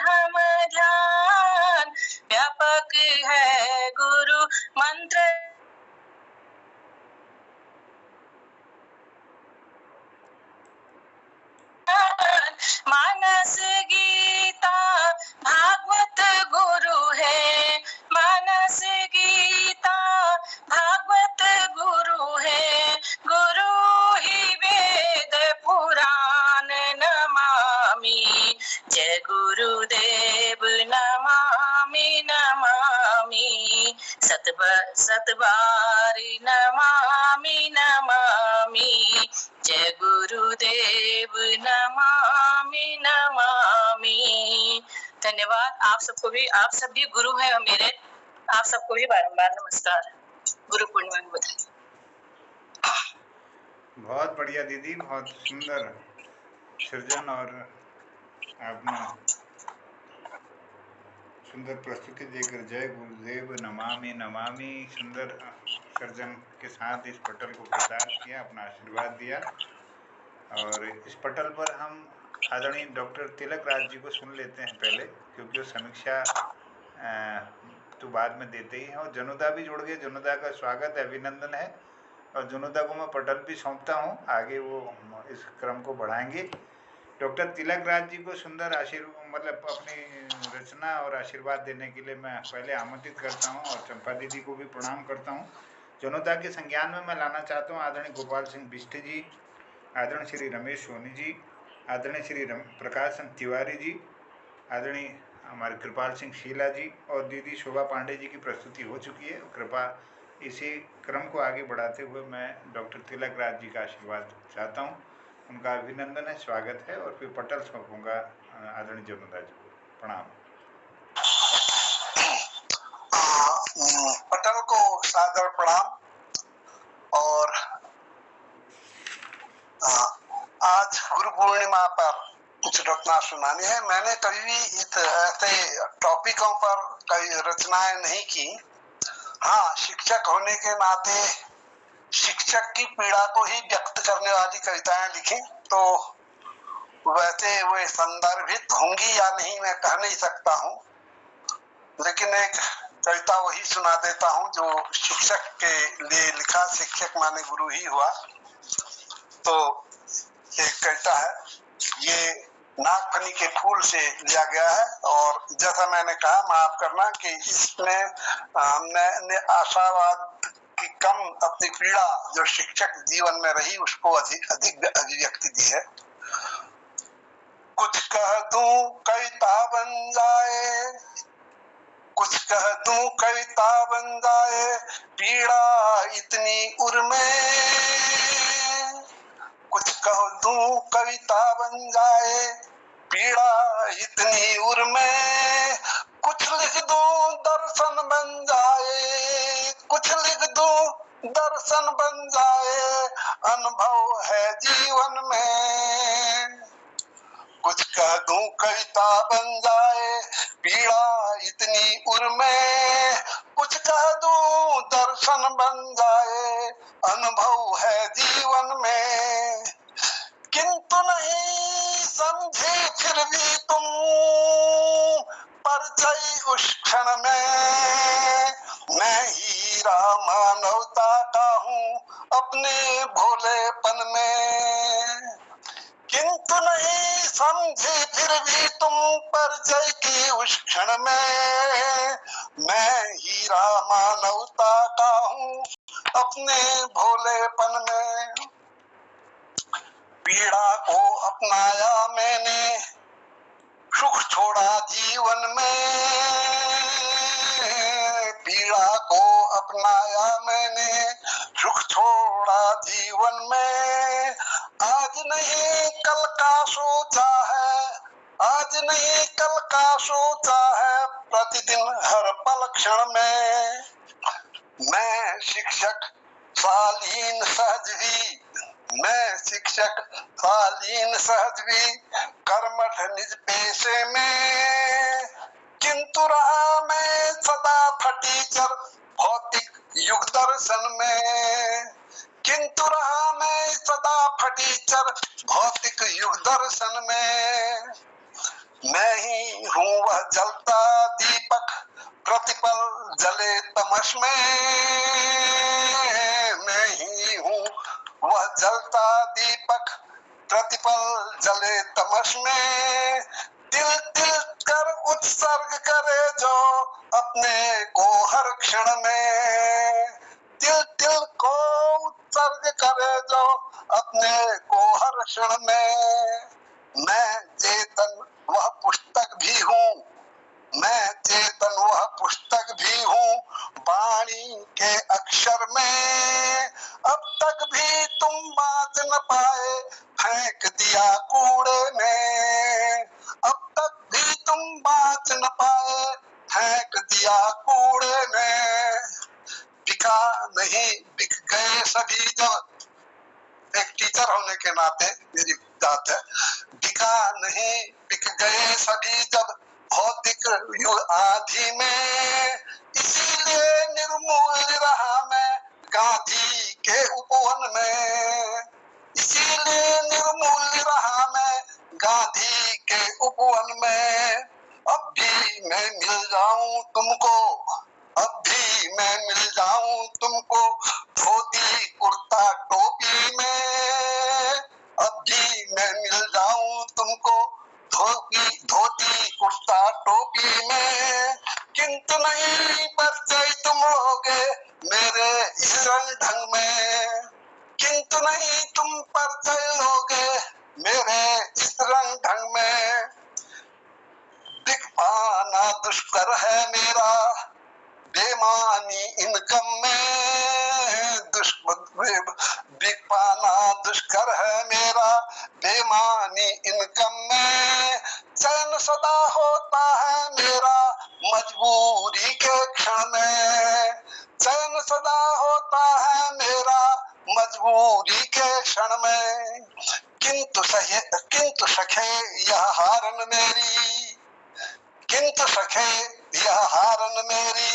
हम ध्यान, व्यापक है गुरु मंत्र मानस गीता भागवत गुरु है, मानस गीता भागवत गुरु है, गुरु ही वेद पुराण नमामि, जय गुरुदेव नमामि नमामि, सत बार नमामि नमामि, जय गुरुदेव नमामि नमामि। धन्यवाद। आप सबको भी, आप सब भी गुरु हैं मेरे, आप सबको भी बारंबार नमस्कार। गुरु पूर्णिमा की बधाई। बहुत बढ़िया दीदी, बहुत सुंदर सृजन, और आपने सुंदर प्रस्तुति देकर जय गुरुदेव नमामि नमामि सुंदर सर्जन के साथ इस पटल को प्रसाद किया, अपना आशीर्वाद दिया। और इस पटल पर हम आदरणीय डॉक्टर तिलक राज जी को सुन लेते हैं पहले, क्योंकि वो समीक्षा तो बाद में देते ही हैं। और जनुदा भी जुड़ गए, जनुदा का स्वागत है, अभिनंदन है। और जनुदा को मैं पटल भी सौंपता हूँ, आगे वो इस क्रम को बढ़ाएंगे। डॉक्टर तिलक राज जी को सुंदर मतलब अपनी रचना और आशीर्वाद देने के लिए मैं पहले आमंत्रित करता हूं, और चंपा दीदी को भी प्रणाम करता हूं। जनोदा के संज्ञान में मैं लाना चाहता हूं आदरणीय गोपाल सिंह बिष्ट जी, आदरणीय श्री रमेश सोनी जी, आदरणीय श्री प्रकाश सिंह तिवारी जी, आदरणीय हमारे कृपाल सिंह शीला जी, और दीदी शोभा पांडे जी की प्रस्तुति हो चुकी है। कृपा इसी क्रम को आगे बढ़ाते हुए मैं डॉक्टर तिलक राज जी का आशीर्वाद चाहता हूँ। उनका अभिनंदन है, स्वागत है, और फिर पटल सौंपूंगा आदरणीय जमुना जी को। प्रणाम। पटल को सादर प्रणाम। और आज गुरु पूर्णिमा पर कुछ रचना सुनानी है। मैंने कभी भी ऐसे टॉपिकों पर कई रचनाएं नहीं की। हाँ, शिक्षक होने के नाते शिक्षक की पीड़ा को ही व्यक्त करने वाली कविताएं लिखी, तो वैसे वे संदर्भित होंगी या नहीं मैं कह नहीं सकता हूँ, लेकिन एक कविता वही सुना देता हूँ जो शिक्षक के लिए लिखा। शिक्षक माने गुरु ही हुआ। तो एक कविता है, ये नागफनी के फूल से लिया गया है। और जैसा मैंने कहा, माफ करना कि इसमें हमने आशावाद की कम अपनी पीड़ा जो शिक्षक जीवन में रही उसको अधिक अभिव्यक्ति दी है। कुछ कह दूं कविता बन जाए, कुछ कह दूं कविता बन जाए, पीड़ा इतनी उर में। कुछ कह दूं कविता बन जाए, पीड़ा इतनी उर में। कुछ लिख दूं दर्शन बन जाए, कुछ लिख दूं दर्शन बन जाए, अनुभव है जीवन में। कुछ कह दूं कविता बन जाए, पीड़ा इतनी उर में। कुछ कह दूं दर्शन बन जाए, अनुभव है जीवन में। किंतु नहीं समझे फिर भी तुम परिचय उस क्षण में। मैं हीरा मानवता का हूँ अपने भोलेपन में। किंतु नहीं समझे फिर भी तुम परिचय की उस क्षण में। मैं हीरा मानवता का हूँ अपने भोलेपन में। पीड़ा को अपनाया मैंने, सुख छोड़ा जीवन में। पीड़ा को अपनाया मैंने, सुख छोड़ा जीवन में। आज नहीं कल का सोचा है, आज नहीं कल का सोचा है, प्रतिदिन हर पल क्षण में। मैं शिक्षक शालीन सहज भी, मैं शिक्षक शालीन सहज भी, कर्मठ निज पेशे में। किंतु रहा मैं सदा फटीचर भौतिक युग दर्शन में। किंतु रहा मैं सदा फटीचर भौतिक युग दर्शन में। मैं ही हूँ वह जलता दीपक प्रतिपल जले तमस में। मैं ही हूँ वह जलता दीपक प्रतिपल जले तमस में। तिल तिल कर उत्सर्ग करे जो अपने को हर क्षण में। तिल तिल को उत्सर्ग करे जो अपने को हर क्षण में। मैं चेतन वह पुस्तक भी हूँ, मैं चेतन वह पुस्तक भी हूँ वाणी के अक्षर में। अब तक भी तुम बात न पाए फेंक दिया कूड़े में। अब तक भी तुम बात न पाए फेंक दिया कूड़े में। बिका नहीं बिक गए सभी जब, एक टीचर होने के नाते मेरी बात है, बिका नहीं बिक गए सभी जब भौतिक युग आधी में, इसीलिए निर्मूल रहा मैं गांधी के उपवन में, इसीलिए निर्मूल रहा मैं गांधी के उपवन में। अब भी मैं मिल जाऊं तुमको, अब भी मैं मिल जाऊं तुमको धोती कुर्ता टोपी में, अब भी मैं मिल जाऊं तुमको धोती कुर्ता टोपी में, किंतु नहीं परिचय तुम लोगे मेरे इस रंग ढंग में, किंतु नहीं तुम परिचय लोगे मेरे इस रंग ढंग में। बिक पाना दुष्कर है मेरा बेमानी इनकम में, बिक पाना दुष्कर है मेरा बेमानी इनकम में, चैन सदा होता है मेरा मजबूरी के क्षण में, चैन सदा होता है मेरा मजबूरी के क्षण में। किंतु सखे यह हारन मेरी, किंतु सखे यह हारन मेरी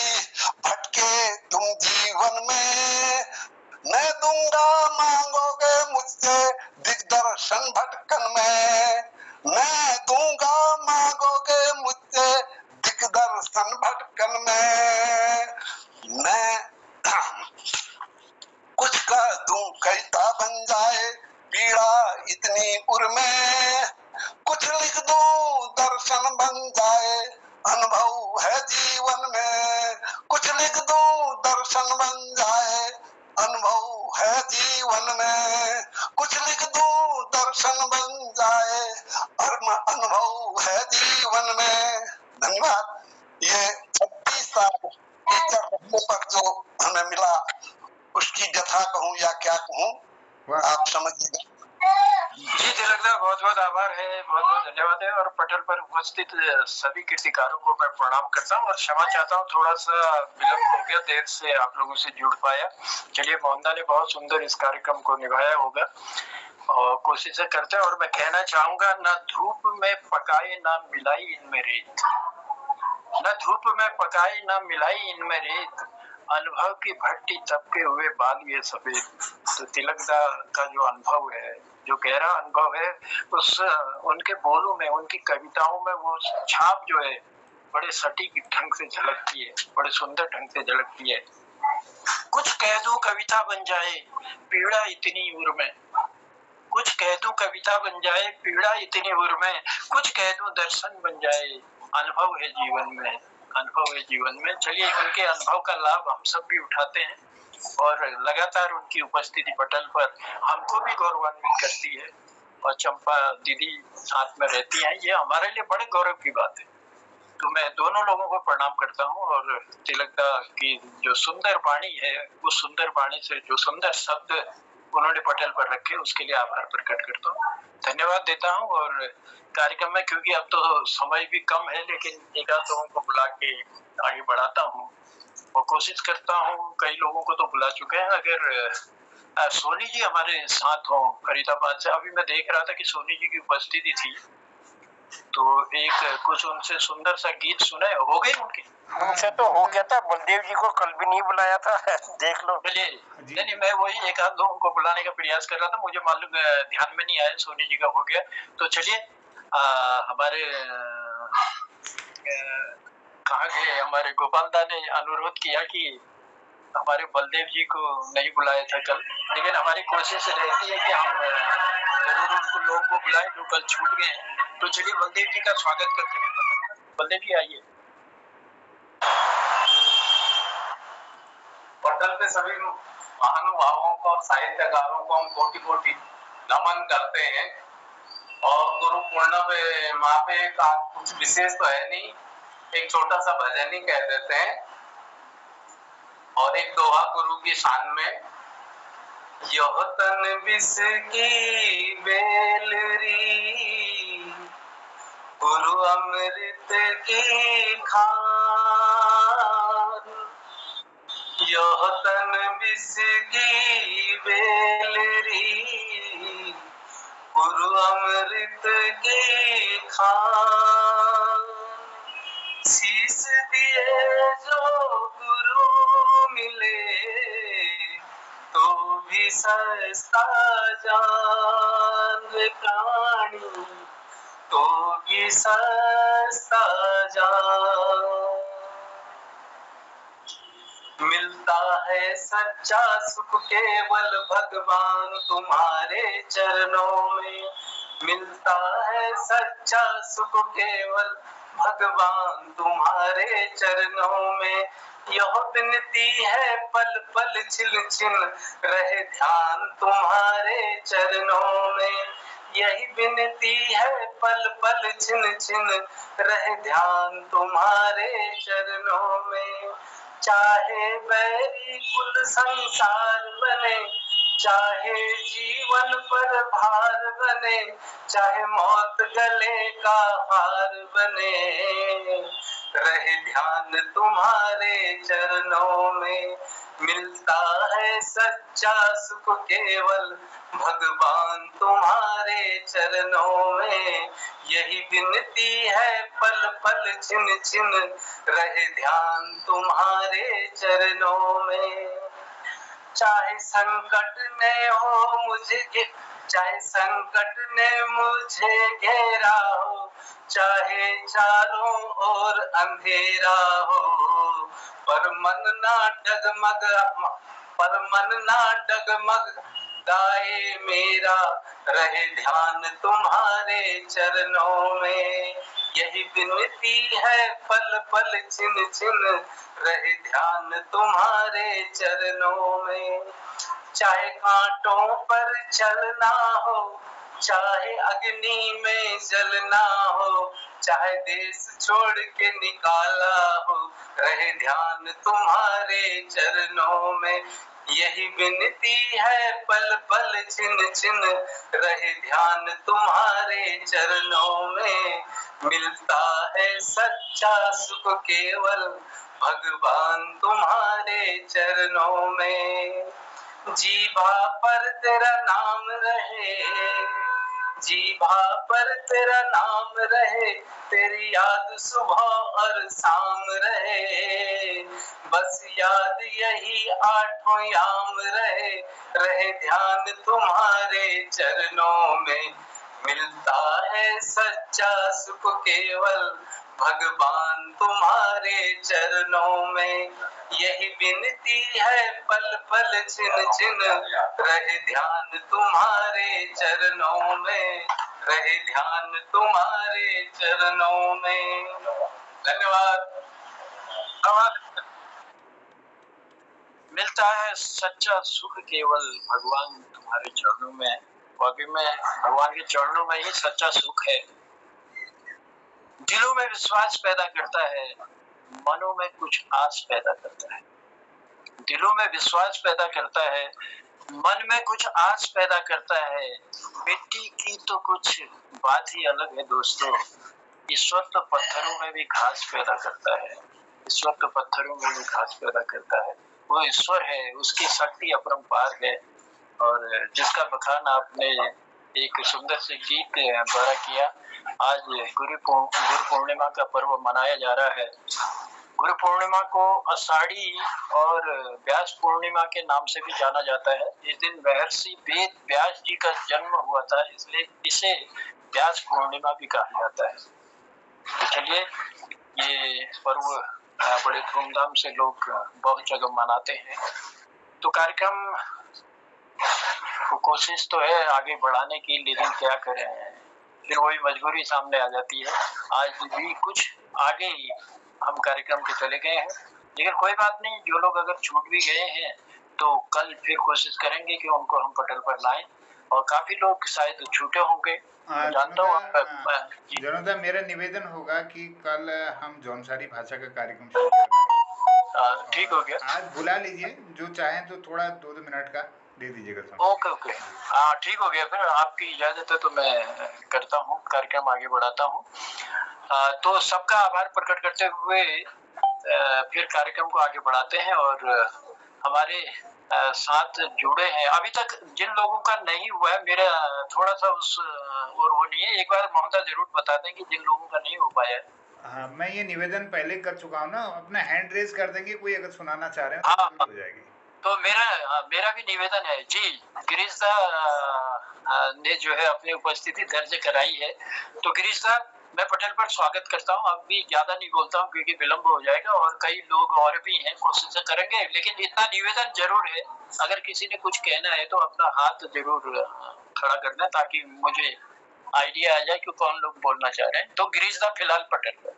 भटके तुम जीवन में, मैं दूंगा मांगोगे मुझसे दिग्दर्शन भटकन में, मैं दूंगा मांगोगे मुझसे दिग्दर्शन भटकन में। मैं कुछ कह दूं कविता बन जाए पीड़ा इतनी उर में, कुछ लिख दूं दर्शन बन जाए अनुभव है जीवन में, कुछ लिख दूं दर्शन बन जाए अनुभव है जीवन में, कुछ लिख दूं दर्शन बन जाए अनुभव है जीवन में। धन्यवाद। ये 36 साल टीचर रहने पर जो हमें मिला उसकी व्यथा कहूँ या क्या कहूँ, आप समझिएगा। जी तिलकदा, बहुत बहुत आभार है, बहुत बहुत धन्यवाद है। और पटल पर उपस्थित सभी कीर्तिकारों को मैं प्रणाम करता हूँ और क्षमा चाहता हूँ, थोड़ा सा विलंब हो गया, देर से आप लोगों से जुड़ पाया। चलिए, मोहनदा ने बहुत सुंदर इस कार्यक्रम को निभाया होगा और कोशिश करते हैं। और मैं कहना चाहूंगा, न धूप में पकाए न मिलाई इनमें रेत, न धूप में पकाए न मिलाई इनमें रेत, अनुभव की भट्टी तपके हुए बाल ये सफेद। तो तिलकदा का जो अनुभव है, जो गहरा अनुभव है, उस उनके बोलों में, उनकी कविताओं में वो छाप जो है बड़े सटीक ढंग से झलकती है, बड़े सुंदर ढंग से झलकती है। कुछ कह दूं कविता बन जाए पीड़ा इतनी उर में, कुछ कह दूं कविता बन जाए पीड़ा इतनी उर में, कुछ कह दूं दर्शन बन जाए अनुभव है जीवन में, अनुभव है जीवन में। चलिए, उनके अनुभव का लाभ हम सब भी उठाते हैं और लगातार उनकी उपस्थिति पटल पर हमको भी गौरवान्वित करती है। और चंपा दीदी साथ में रहती हैं, ये हमारे लिए बड़े गौरव की बात है। तो मैं दोनों लोगों को प्रणाम करता हूँ और तिलकदा की जो सुंदर वाणी है, उस सुंदर वाणी से जो सुंदर शब्द उन्होंने पटल पर रखे, उसके लिए आभार प्रकट करता हूँ, धन्यवाद देता हूँ। और कार्यक्रम में, क्योंकि अब तो समय भी कम है, लेकिन एक आध लोगों को बुला के आगे बढ़ाता हूँ और कोशिश करता हूँ। कई लोगों को तो बुला चुके हैं। अगर सोनी जी हमारे साथ हो फरीदाबाद से, अभी मैं देख रहा था कि सोनी जी की उपस्थिति थी, तो एक कुछ उनसे सुंदर सा गीत सुने, हो गई उनकी? उनसे तो हो गया था, बलदेव जी को कल भी नहीं बुलाया था, देख लो। चलिए, नहीं, मैं वही एक आध लोगों को बुलाने का प्रयास कर रहा था, मुझे मालूम ध्यान में नहीं आया, सोनी जी का हो गया। तो चलिए, हमारे कहा गए, हमारे गोपाल दा ने अनुरोध किया कि हमारे बलदेव जी को नहीं बुलाया था कल, लेकिन हमारी कोशिश रहती है कि हम जरूर उनको लोगों को बुलाएं जो कल छूट गए हैं। तो चलिए, बलदेव जी का स्वागत करते हैं। बलदेव जी आइए। पटल पे सभी महानुभावों को और साहित्यकारों को हम कोटि कोटि नमन करते हैं। और गुरु पूर्णिमा पे कुछ विशेष तो है नहीं, एक छोटा सा भजन ही कह देते हैं और एक दोहा गुरु की शान में। यह तन विष की बेलरी, गुरु अमृत की खान, यह तन विष की बेलरी, अमृत की खान, शीश दिए जो गुरु मिले तो भी सस्ता जान रे प्राणी, तो भी सस्ता जान। मिलता है सच्चा सुख केवल भगवान तुम्हारे चरणों में, मिलता है सच्चा सुख केवल भगवान तुम्हारे चरणों में। यह विनती है पल पल छिल छिल रहे ध्यान तुम्हारे चरणों में, यही विनती है पल पल छिन छिन रहे ध्यान तुम्हारे चरणों में। चाहे बैरी कुल संसार बने, चाहे जीवन पर भार बने, चाहे मौत गले का हार बने, रहे ध्यान तुम्हारे चरणों में। मिलता है सच्चा सुख केवल भगवान तुम्हारे चरणों में, यही विनती है पल पल छिन छिन रहे ध्यान तुम्हारे चरणों में। चाहे संकट ने हो मुझे, चाहे संकट ने मुझे घेरा हो, चाहे चारों ओर अंधेरा हो, पर मन ना डगमग, पर मन ना डगमग गाए मेरा, रहे ध्यान तुम्हारे चरणों में। यही विनती है पल पल छिन छिन रहे ध्यान तुम्हारे चरणों में। चाहे कांटों पर चलना हो, चाहे अग्नि में जलना हो, चाहे देश छोड़ के निकाला हो, रहे ध्यान तुम्हारे चरणों में। यही विनती है पल पल छिन छिन रहे ध्यान तुम्हारे चरणों में। मिलता है सच्चा सुख केवल भगवान तुम्हारे चरणों में। जीभा पर तेरा नाम रहे, जीभा पर तेरा नाम रहे, तेरी याद सुबह और शाम रहे, बस याद यही आठों याम रहे, रहे ध्यान तुम्हारे चरणों में। मिलता है सच्चा सुख केवल भगवान तुम्हारे चरणों में। यही विनती है पल पल छिन छिन रहे ध्यान तुम्हारे चरणों में, रहे ध्यान तुम्हारे चरणों में। धन्यवाद। मिलता है सच्चा सुख केवल भगवान तुम्हारे चरणों में। वाकई में भगवान के चरणों में ही सच्चा सुख है। दिलों में विश्वास पैदा करता है, मनों में कुछ आस पैदा करता है। दिलों में विश्वास पैदा करता है, मन में कुछ आस पैदा करता है। मिट्टी की तो कुछ बात ही अलग है दोस्तों, ईश्वर तो पत्थरों में भी घास पैदा करता है। ईश्वर तो पत्थरों में भी घास पैदा करता है। वो ईश्वर है, उसकी शक्ति अपरंपार है। और जिसका बखान आपने एक सुंदर से गीत द्वारा किया। आज गुरु पूर्णिमा का पर्व मनाया जा रहा है। गुरु पूर्णिमा को आषाढ़ी और व्यास पूर्णिमा के नाम से भी जाना जाता है। इस दिन महर्षि वेद व्यास जी का जन्म हुआ था, इसलिए इसे व्यास पूर्णिमा भी कहा जाता है। तो चलिए, ये पर्व बड़े धूमधाम से लोग बहुत जगह मनाते हैं। तो कार्यक्रम को कोशिश तो है आगे बढ़ाने की, लेकिन क्या करें, फिर वही मजबूरी सामने आ जाती है। आज भी कुछ आगे ही हम कार्यक्रम के चले गए हैं, लेकिन कोई बात नहीं। जो लोग अगर छूट भी गए हैं तो कल फिर कोशिश करेंगे कि उनको हम पटल पर लाएं। और काफी लोग शायद छूटे होंगे, जानता हूँ। जनता, मेरा निवेदन होगा कि कल हम जौनसारी भाषा का कार्यक्रम शुरू करेंगे। ठीक हो गया। आज बुला लीजिए, जो चाहें तो थोड़ा 2 मिनट का दे दीजिएगा समय। ओके ओके, हाँ ठीक हो गया। फिर आपकी इजाजत है तो मैं करता हूँ, कार्यक्रम आगे बढ़ाता हूँ। तो सबका आभार प्रकट करते हुए फिर कार्यक्रम को आगे बढ़ाते हैं। और हमारे साथ जुड़े हैं अभी तक जिन लोगों का नहीं हुआ है, मेरा थोड़ा सा उस और वो नहीं है। एक बार ममता जरूर बता दें कि जिन लोगों का नहीं हो पाया है। हाँ, मैं ये निवेदन पहले कर चुका हूँ ना, अपना हैंड रेज कर देंगे, कोई अगर सुनाना चाह रहे हो हाँ, तो हो जाएगी। तो मेरा भी निवेदन है जी। गिरीश दा ने जो है अपनी उपस्थिति दर्ज कराई है, तो गिरीश दा मैं पटल पर स्वागत करता हूँ। अब भी ज्यादा नहीं बोलता हूँ क्योंकि विलंब हो जाएगा और कई लोग और भी हैं, कोशिश करेंगे, लेकिन इतना निवेदन जरूर है, अगर किसी ने कुछ कहना है तो अपना हाथ जरूर खड़ा करना ताकि मुझे आइडिया आ जाए कि कौन लोग बोलना चाह रहे हैं। तो गिरीश दा फिलहाल पटल पर।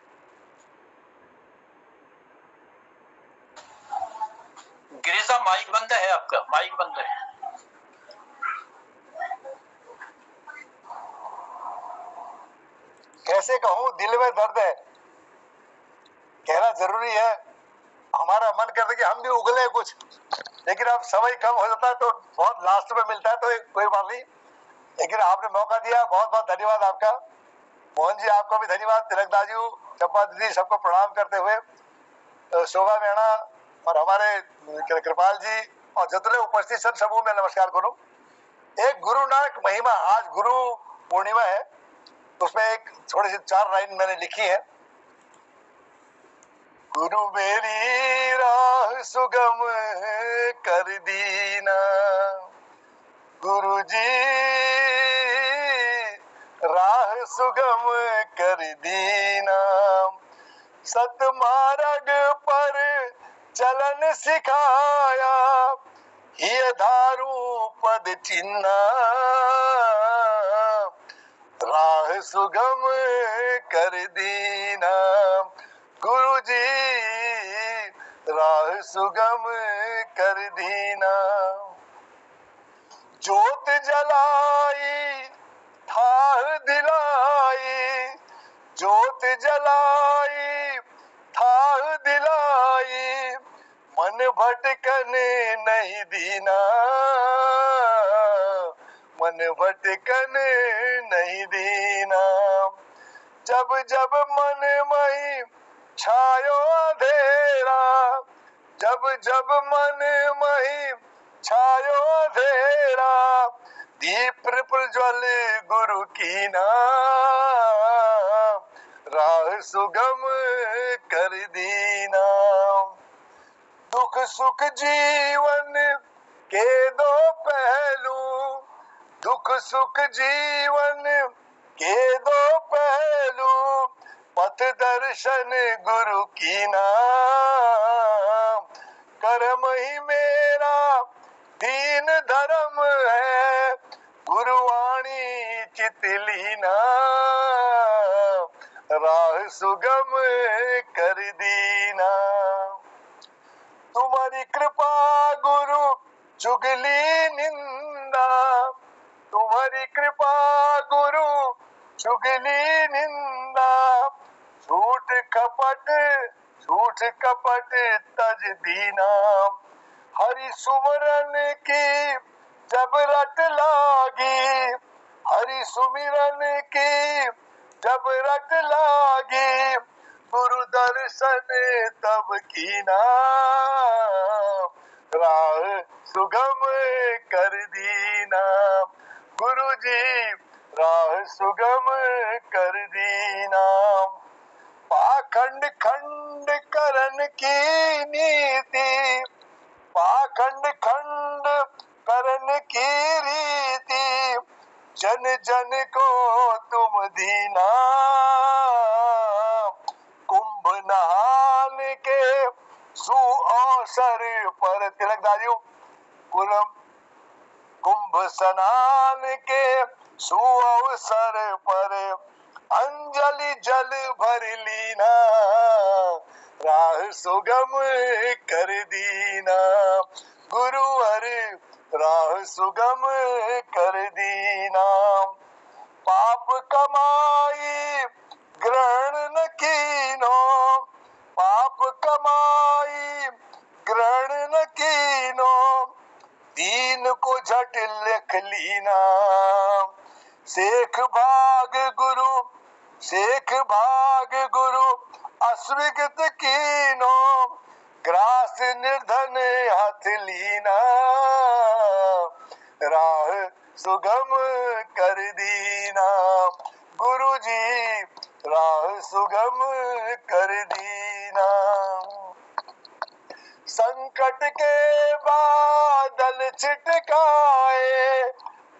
गिरीश दा माइक बंद है, आपका माइक बंद है। कैसे कहूँ, दिल में दर्द है, कहना जरूरी है। हमारा मन करता है कि हम भी उगले कुछ, लेकिन अब समय कम हो जाता है तो बहुत लास्ट में मिलता है, तो कोई बात नहीं। लेकिन आपने मौका दिया, बहुत बहुत धन्यवाद आपका। मोहन जी आपको भी धन्यवाद, तिलकदाजू, चंपा दीदी, सबको प्रणाम करते हुए शोभा मैणा और हमारे कृपाल जी और जितने उपस्थित सब सबको मैं नमस्कार करूं। एक गुरु नानक महिमा, आज गुरु पूर्णिमा है, उसमें एक थोड़ी सी 4 लाइन मैंने लिखी है। गुरु मेरी राह सुगम कर दीना, गुरु जी राह सुगम कर दीना, सतमार्ग पर चलन सिखाया, ये धारू पद चिन्ना, राह सुगम कर दीना, गुरु जी राह सुगम कर दीना। जोत जलाई थाह दिलाई, जोत जलाई थाह दिलाई, मन भटकन नहीं दीना, मन भटकन नहीं दीना। जब जब मन मई छायो अंधेरा, जब जब मन मई छायो अंधेरा, दीप प्रज्वल गुरु की नाम, राह सुगम कर दीना। दुख सुख जीवन के दो पहलू, दुख सुख जीवन के दो पहलू, पथ दर्शन गुरु की नाम, कर्म ही मेरा दीन धर्म है, गुरुवाणी चितलीना, राह सुगम कर दीना। तुम्हारी कृपा गुरु चुगली निंदा, तुम्हारी कृपा गुरु चुगली निंदा, झूठ कपट तज दीना, हरि सुमरन की जब रट लागी, हरि सुमिरन की जब रट लागी, गुरु दर्शन तब कीना, राह सुगम कर दीना, गुरु जी राह सुगम कर दीना। पाखंड खंड करन की नीति, पाखंड खंड करन की रीति, जन जन को तुम दीना, कुंभ नहान के सुअवसर पर, तिलकदाजू, कुंभ स्नान के सुअवसर पर, अंजलि जल भर लीना, राह सुगम कर दीना, गुरुवर राह सुगम कर दीना। पाप कमाई ग्रहण न कीनो, पाप कमाई ग्रहण न कीनो, दीन को झट लिख लीना, शेख भाग गुरु, शेख भाग गुरु अस्वीकृत कीनो, ग्रास निर्धन हाथ लीना, राह सुगम कर दीना। गुरु जी राह सुगम कर दीना। संकट के बादल छिटकाए,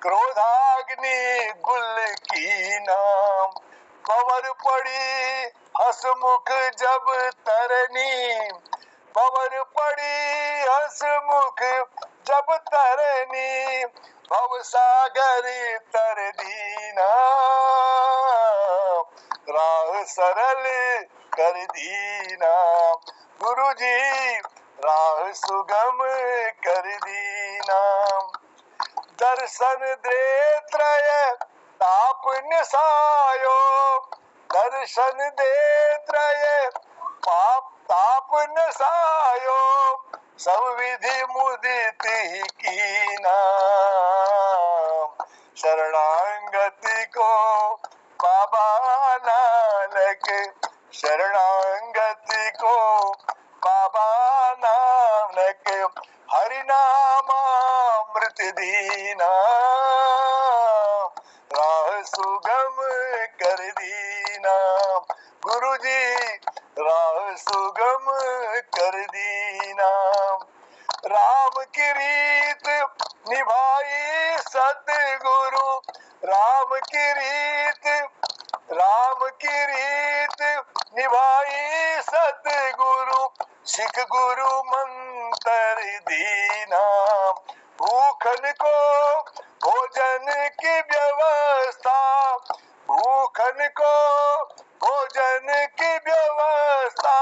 क्रोधाग्नि गुल की नाम। पवर पड़ी हसमुख जब तरनी, पवर पड़ी हसमुख जब तरनी। भव सागर तर दीना, राह सरल कर दीना। गुरु जी राह सुगम कर दीना। दर्शन दे त्रय ताप निसायो, दर्शन दे त्रय पाप ताप निसायो। सब विधि मुदित ही कीना, शरणागति को बाबा नानक, शरणागति को बाबा नानक। हरि नामामृत दीना, राह सुगम कर दीना। गुरु जी राह सुगम कर दीना। राम की रीत निभाई सतगुरु, राम की रीत, राम की रीत निभाई सतगुरु। सिख गुरु मंत्र दीना, भूखन को भोजन की व्यवस्था, भूखन को भोजन की व्यवस्था।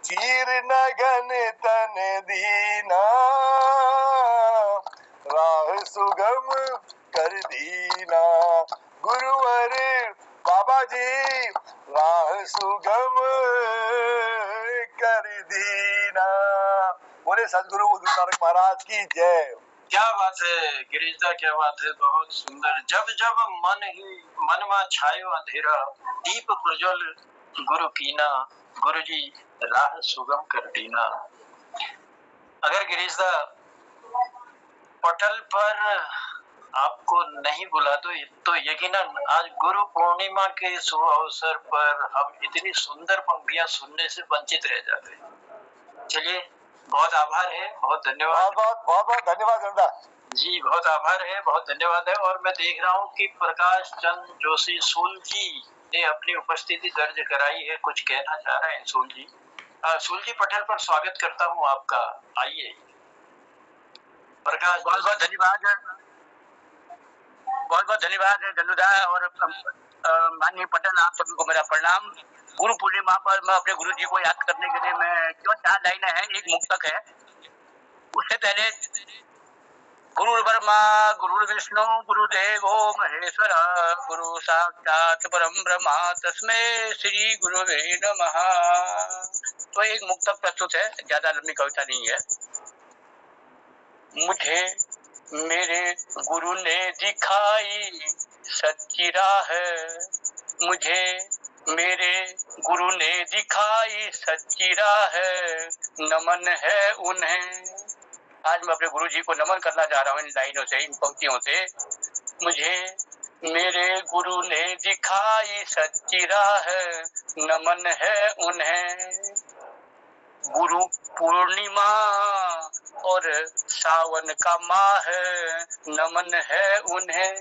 चीर नगन तन दीना, राह सुगम कर दीना। गुरुवर बाबा जी राह सुगम कर दीना। बोले सदगुरु गुरु नानक महाराज की जय। क्या बात है गिरीशदा, क्या बात है, बहुत सुंदर। जब जब मन में छायो अंधेरा, दीप प्रज्वल गुरु कीना। गुरु जी राह सुगम कर दीना। अगर गिरीशदा पटल पर आपको नहीं बुला तो यकीनन आज गुरु पूर्णिमा के शुभ अवसर पर हम इतनी सुंदर पंक्तियां सुनने से वंचित रह जाते हैं। चलिए, बहुत आभार है, बहुत धन्यवाद। बहुत धन्यवाद नंदा जी, बहुत आभार है, बहुत धन्यवाद है। और मैं देख रहा हूँ कि प्रकाश चंद जोशी सूल जी ने अपनी उपस्थिति दर्ज कराई है, कुछ कहना चाह रहे हैं सूल जी। सूल जी, पटल पर स्वागत करता हूँ आपका, आइए। प्रकाश, बहुत बहुत धन्यवाद, बहुत बहुत धन्यवाद गन्नुदा और माननीय पटेल, आप सभी को मेरा प्रणाम। गुरु पूर्णिमा पर मैं अपने गुरु जी को याद करने के लिए मैं जो 4 लाइनें हैं, एक मुक्तक है। उससे पहले गुरु ब्रह्मा गुरु विष्णु गुरुदेवो महेश्वर, गुरु साक्षात परम ब्रह्मा तस्मै श्री गुरुवे नमः। तो एक मुक्तक प्रस्तुत है, ज्यादा लंबी कविता नहीं है। मुझे मेरे गुरु ने दिखाई सच्ची राह, मुझे मेरे गुरु ने दिखाई सच्ची राह, नमन है उन्हें। आज मैं अपने गुरु जी को नमन करना चाह रहा हूँ इन लाइनों से, इन पंक्तियों से। मुझे मेरे गुरु ने दिखाई सच्ची राह, नमन है उन्हें। गुरु पूर्णिमा और सावन का माह, नमन है उन्हें।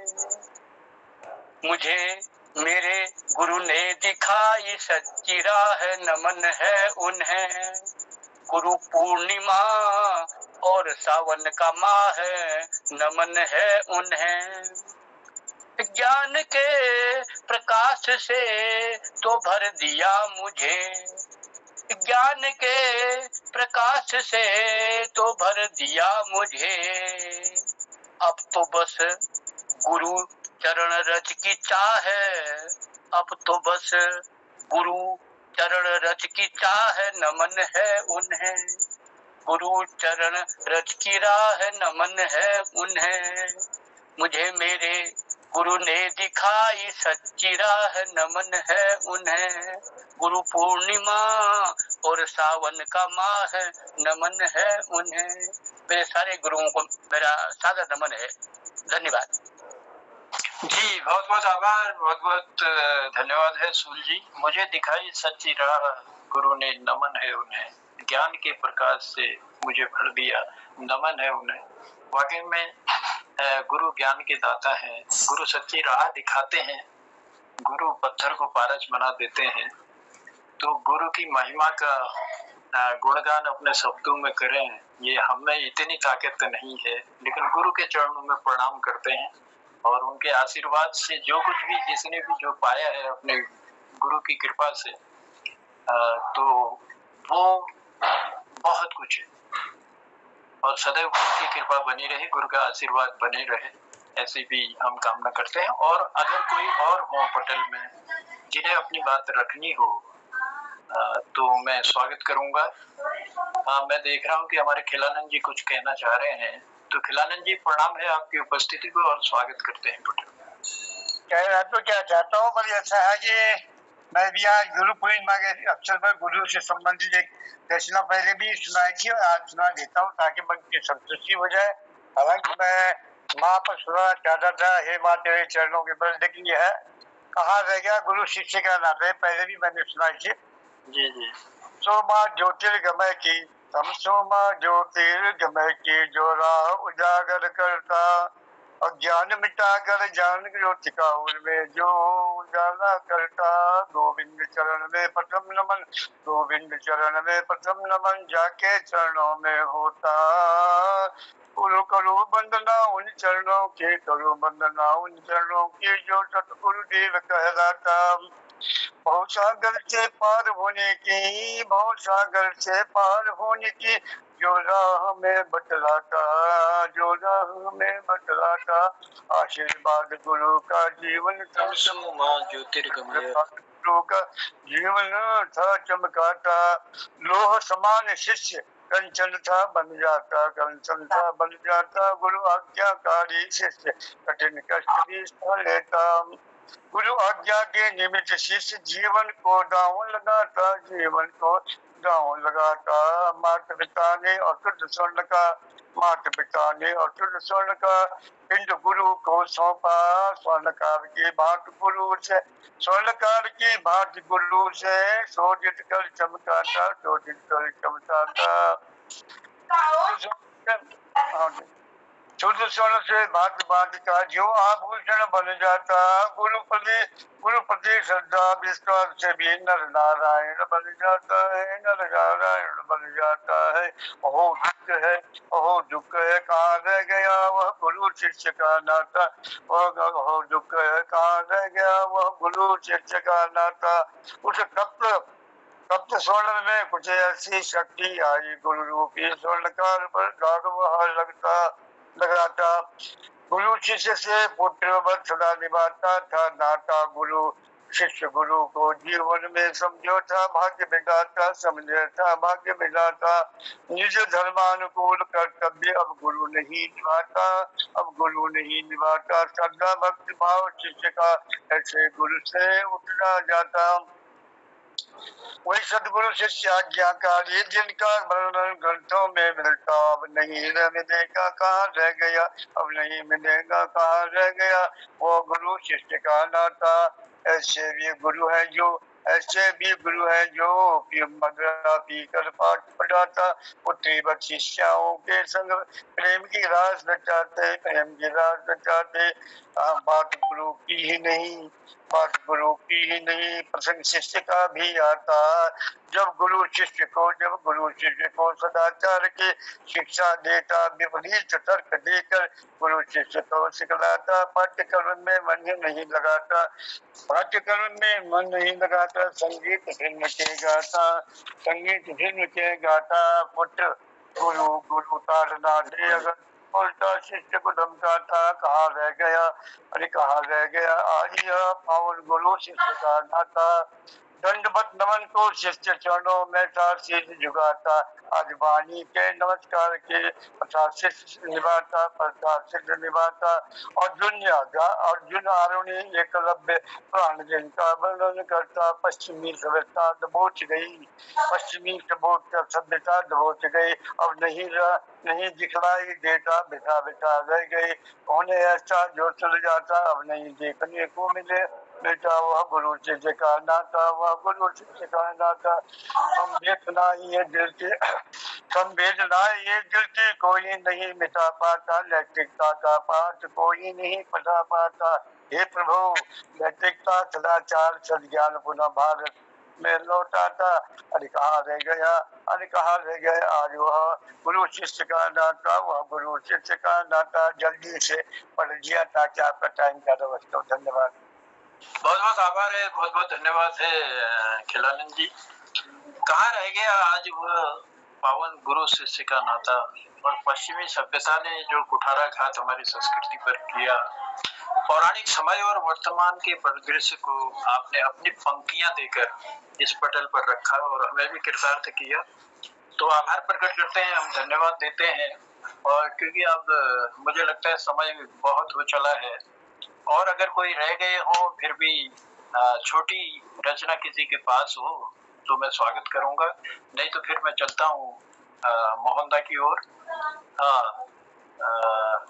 मुझे मेरे गुरु ने दिखाई सच्ची राह, नमन है उन्हें। गुरु पूर्णिमा और सावन का माह, नमन है उन्हें। ज्ञान के प्रकाश से तो भर दिया मुझे, ज्ञान के प्रकाश से तो भर दिया मुझे। अब तो बस गुरु चरण रज की चाह, अब तो बस गुरु चरण रज की चाह, नमन है उन्हें। गुरु चरण रज की राह, नमन है उन्हें। मुझे मेरे गुरु ने दिखाई सच्ची राह, नमन है उन्हें। गुरु पूर्णिमा और सावन का माह, नमन है उन्हें। मेरे सारे गुरुओं को मेरा सादर नमन है। धन्यवाद। जी बहुत बहुत आभार, बहुत बहुत धन्यवाद है सूल जी। मुझे दिखाई सच्ची राह, गुरु ने नमन है उन्हें, ज्ञान के प्रकाश से मुझे भर दिया, नमन है उन्हें। वाकई में गुरु ज्ञान के दाता हैं, गुरु सच्ची राह दिखाते हैं, गुरु पत्थर को पारस बना देते हैं। तो गुरु की महिमा का गुणगान अपने शब्दों में करें, ये हमें इतनी ताकत नहीं है, लेकिन गुरु के चरणों में प्रणाम करते हैं और उनके आशीर्वाद से जो कुछ भी जिसने भी जो पाया है अपने गुरु की कृपा से, तो वो बहुत कुछ है। और सदैव गुरु की कृपा बनी रहे, गुरु का आशीर्वाद बने रहे, ऐसी भी हम कामना करते हैं। और अगर कोई और हो पटल में जिन्हें अपनी बात रखनी हो, तो मैं स्वागत करूंगा। मैं देख रहा हूं कि हमारे खिलानंद जी कुछ कहना चाह रहे हैं, तो खिलानंद जी प्रणाम है आपकी उपस्थिति को और स्वागत करते हैं पटल। तो क्या चाहता हूँ, पर ऐसा है कि मैं भी आज गुरु पूर्णिमा के अवसर पर गुरु से संबंधित एक रचना पहले भी सुनाई थी और आज सुना देता हूँ ताकि मन की संतुष्टि हो जाए। हालांकि मैं माँ पर सुनाना चाहता था, हे माँ तेरे चरणों के बल, लेकिन यह है कहाँ रह गया गुरु शिष्य का नाते, पहले भी मैंने सुनाई थी। जी जी। सोमा ज्योतिर्गमय की, तम सोमा ज्योतिर्गमय की, जो राह उजागर करता, अज्ञान मिटाकर ज्ञान ज्योति का उनमें जो उजाला करता। गोविंद चरण में प्रथम नमन, गोविंद चरण में प्रथम नमन, जाके चरणों में होता। गुरु करो वंदना उन चरणों की, करो वंदना उन चरणों की, जो सतगुरु देव कहलाता। बहुत सागर से पार होने की, बहुत सागर से पार होने की, जो राह में बतलाता, जो राह में बतलाता। आशीर्वाद गुरु का जीवन ज्योतिर्गमय, गुरु का जीवन था चमकाता। लोह समान शिष्य कंचन था बन जाता, कंचन था बन जाता। गुरु आज्ञाकारी शिष्य कठिन कष्ट भी सह लेता। गुरु आज्ञा के निमित्त शिष्य जीवन को दांव लगाता, जीवन को दांव लगाता। माता पिता ने अटूट स्वर्ण का, माता पिता ने अटूट स्वर्ण का पिंड गुरु को सौंपा। स्वर्णकार की भांति गुरु से, स्वर्णकार की भांति गुरु से शोधित कर चमकाता, शोधित कर चमकाता। शुद्ध स्वर्ण से भांति भांति का जो आभूषण बन जाता। गुरुपति श्रद्धा विश्वास से भी नर नारायण बन जाता है, नर नारायण बन जाता है। ओहो दुख है, ओहो दुख है, कहाँ रह गया वह गुरु शिष्य का नाता। ओहो दुख है, कहाँ रह गया वह गुरु शिष्य का नाता। उस तप्त स्वर्ण में कुछ ऐसी शक्ति आई, गुरु रूपी स्वर्णकार पर दाग वह लगाता। गुरु शिष्य से पुत्र वत्सला निभाता था नाता। गुरु शिष्य गुरु को जीवन में समझो था, भाग्य बिगाता, समझे था भाग्य बिगाता। निज धर्मानुकूल कर्तव्य अब गुरु नहीं निभाता, अब गुरु नहीं निभाता। श्रद्धा भक्ति भाव शिष्य का ऐसे गुरु से उठा जाता। वही सदगुरु शिष्य आज्ञाकारी जिनका वर्णन ग्रंथों में मिलता, अब नहीं मिलेगा, कहाँ रह गया, अब नहीं मिलेगा, कहाँ रह गया वो गुरु शिष्य का नाता। ऐसे भी गुरु है जो, ऐसे भी गुरु है जो मदरा पीकर पाठ पढ़ाता। पुत्री व शिष्याओं के संग प्रेम की रास रचाते, प्रेम की रास रचाते। बात गुरु की ही नहीं, बात गुरु की ही नहीं, प्रसंग शिष्य का भी आता। जब गुरु शिष्य को सदाचार की शिक्षा देता, विपरीत तर्क देकर गुरु शिष्य को सिखलाता। पाठ्यक्रम में मन नहीं लगाता, पाठ्यक्रम में मन नहीं लगाता। संगीत फिल्म के गाता, संगीत फिल्म के गाता। पुत्र गुरु गुरु ताड़ना दे, अगर उल्टा शिष्य को धमकाता। कहाँ रह गया, अरे कहाँ रह गया आज यह पावन गुरु शिष्य का नाता। दंडवत नमन को शिष्य चरणों में था शीश झुकाता, आज वाणी के नमस्कार के प्रसाद शिष्य निभाता, प्रसाद शिष्य निभाता। अर्जुन आरुणि एकलव्य प्राण जिनका वर्णन करता, पश्चिमी सभ्यता दबोच गई, पश्चिमी सभ्यता दबोच गई, अब नहीं दिखलाई देता, बिठा बिठा रह गई, कौन ऐसा जो चल जाता, अब नहीं देखने को मिले बेटा, वह गुरु शिष्य का नाता, वह गुरु शिष्य का नाता। संवेदना ये दिल की कोई नहीं मिटा पाता, नैतिकता का पाठ कोई नहीं पढ़ा पाता। हे प्रभु, नैतिकता सदाचार सद्ज्ञान पुनः भारत में लौटाता, अरे कहाँ रह गया, अरे कहाँ रह गया आज वह गुरु शिष्य का नाता, वह गुरु शिष्य का नाता। जल्दी से पढ़ लिया ताकि आपका टाइम का व्यवस्था। धन्यवाद। बहुत बहुत आभार है, बहुत बहुत धन्यवाद है खिलानंद जी। कहाँ रह गया आज वह पावन गुरु शिष्य का नाता, और पश्चिमी सभ्यता ने जो कुठाराघात हमारी संस्कृति पर किया, पौराणिक समय और वर्तमान के परिदृश्य को आपने अपनी पंक्तियां देकर इस पटल पर रखा और हमें भी कृतार्थ किया, तो आभार प्रकट करते हैं, हम धन्यवाद देते हैं। और क्योंकि अब मुझे लगता है समय बहुत हो चला है, और अगर कोई रह गए हो फिर भी छोटी रचना किसी के पास हो तो मैं स्वागत करूंगा, नहीं तो फिर मैं चलता हूँ मोहनदा की ओर। हाँ,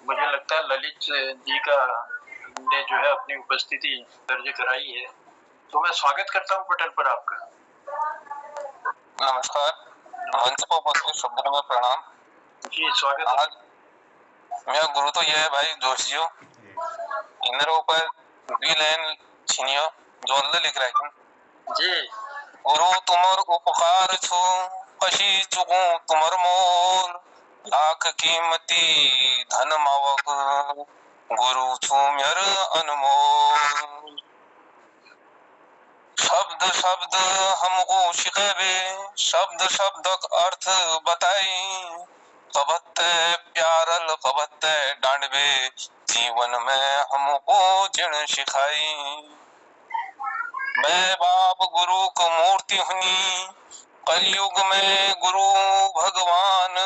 मुझे लगता है ललित जी का ने जो है अपनी उपस्थिति दर्ज कराई है, तो मैं स्वागत करता हूँ पटल पर आपका। नमस्कार, मंच पर उपस्थित शब्दों में प्रणाम जी, स्वागत। आज मेरा गुरु तो यह है भाई जोशी जी, इनर ऊपर भी लाइन छीनियो जो अल्लाह लिख रहा है जी। गुरु तुमर उपकार छु पशी चुकू तुमर मोल, लाख कीमती धन मावक गुरु छु मेर अनमोल। शब्द शब्द हमको शिखेबे, शब्द शब्दक अर्थ बताई, कबत्ते प्यारल कबत्ते डांडबे, जीवन में हमको जिण सिखाई। मैं बाप गुरु को मूर्ति हुनी, कलयुग में गुरु भगवान,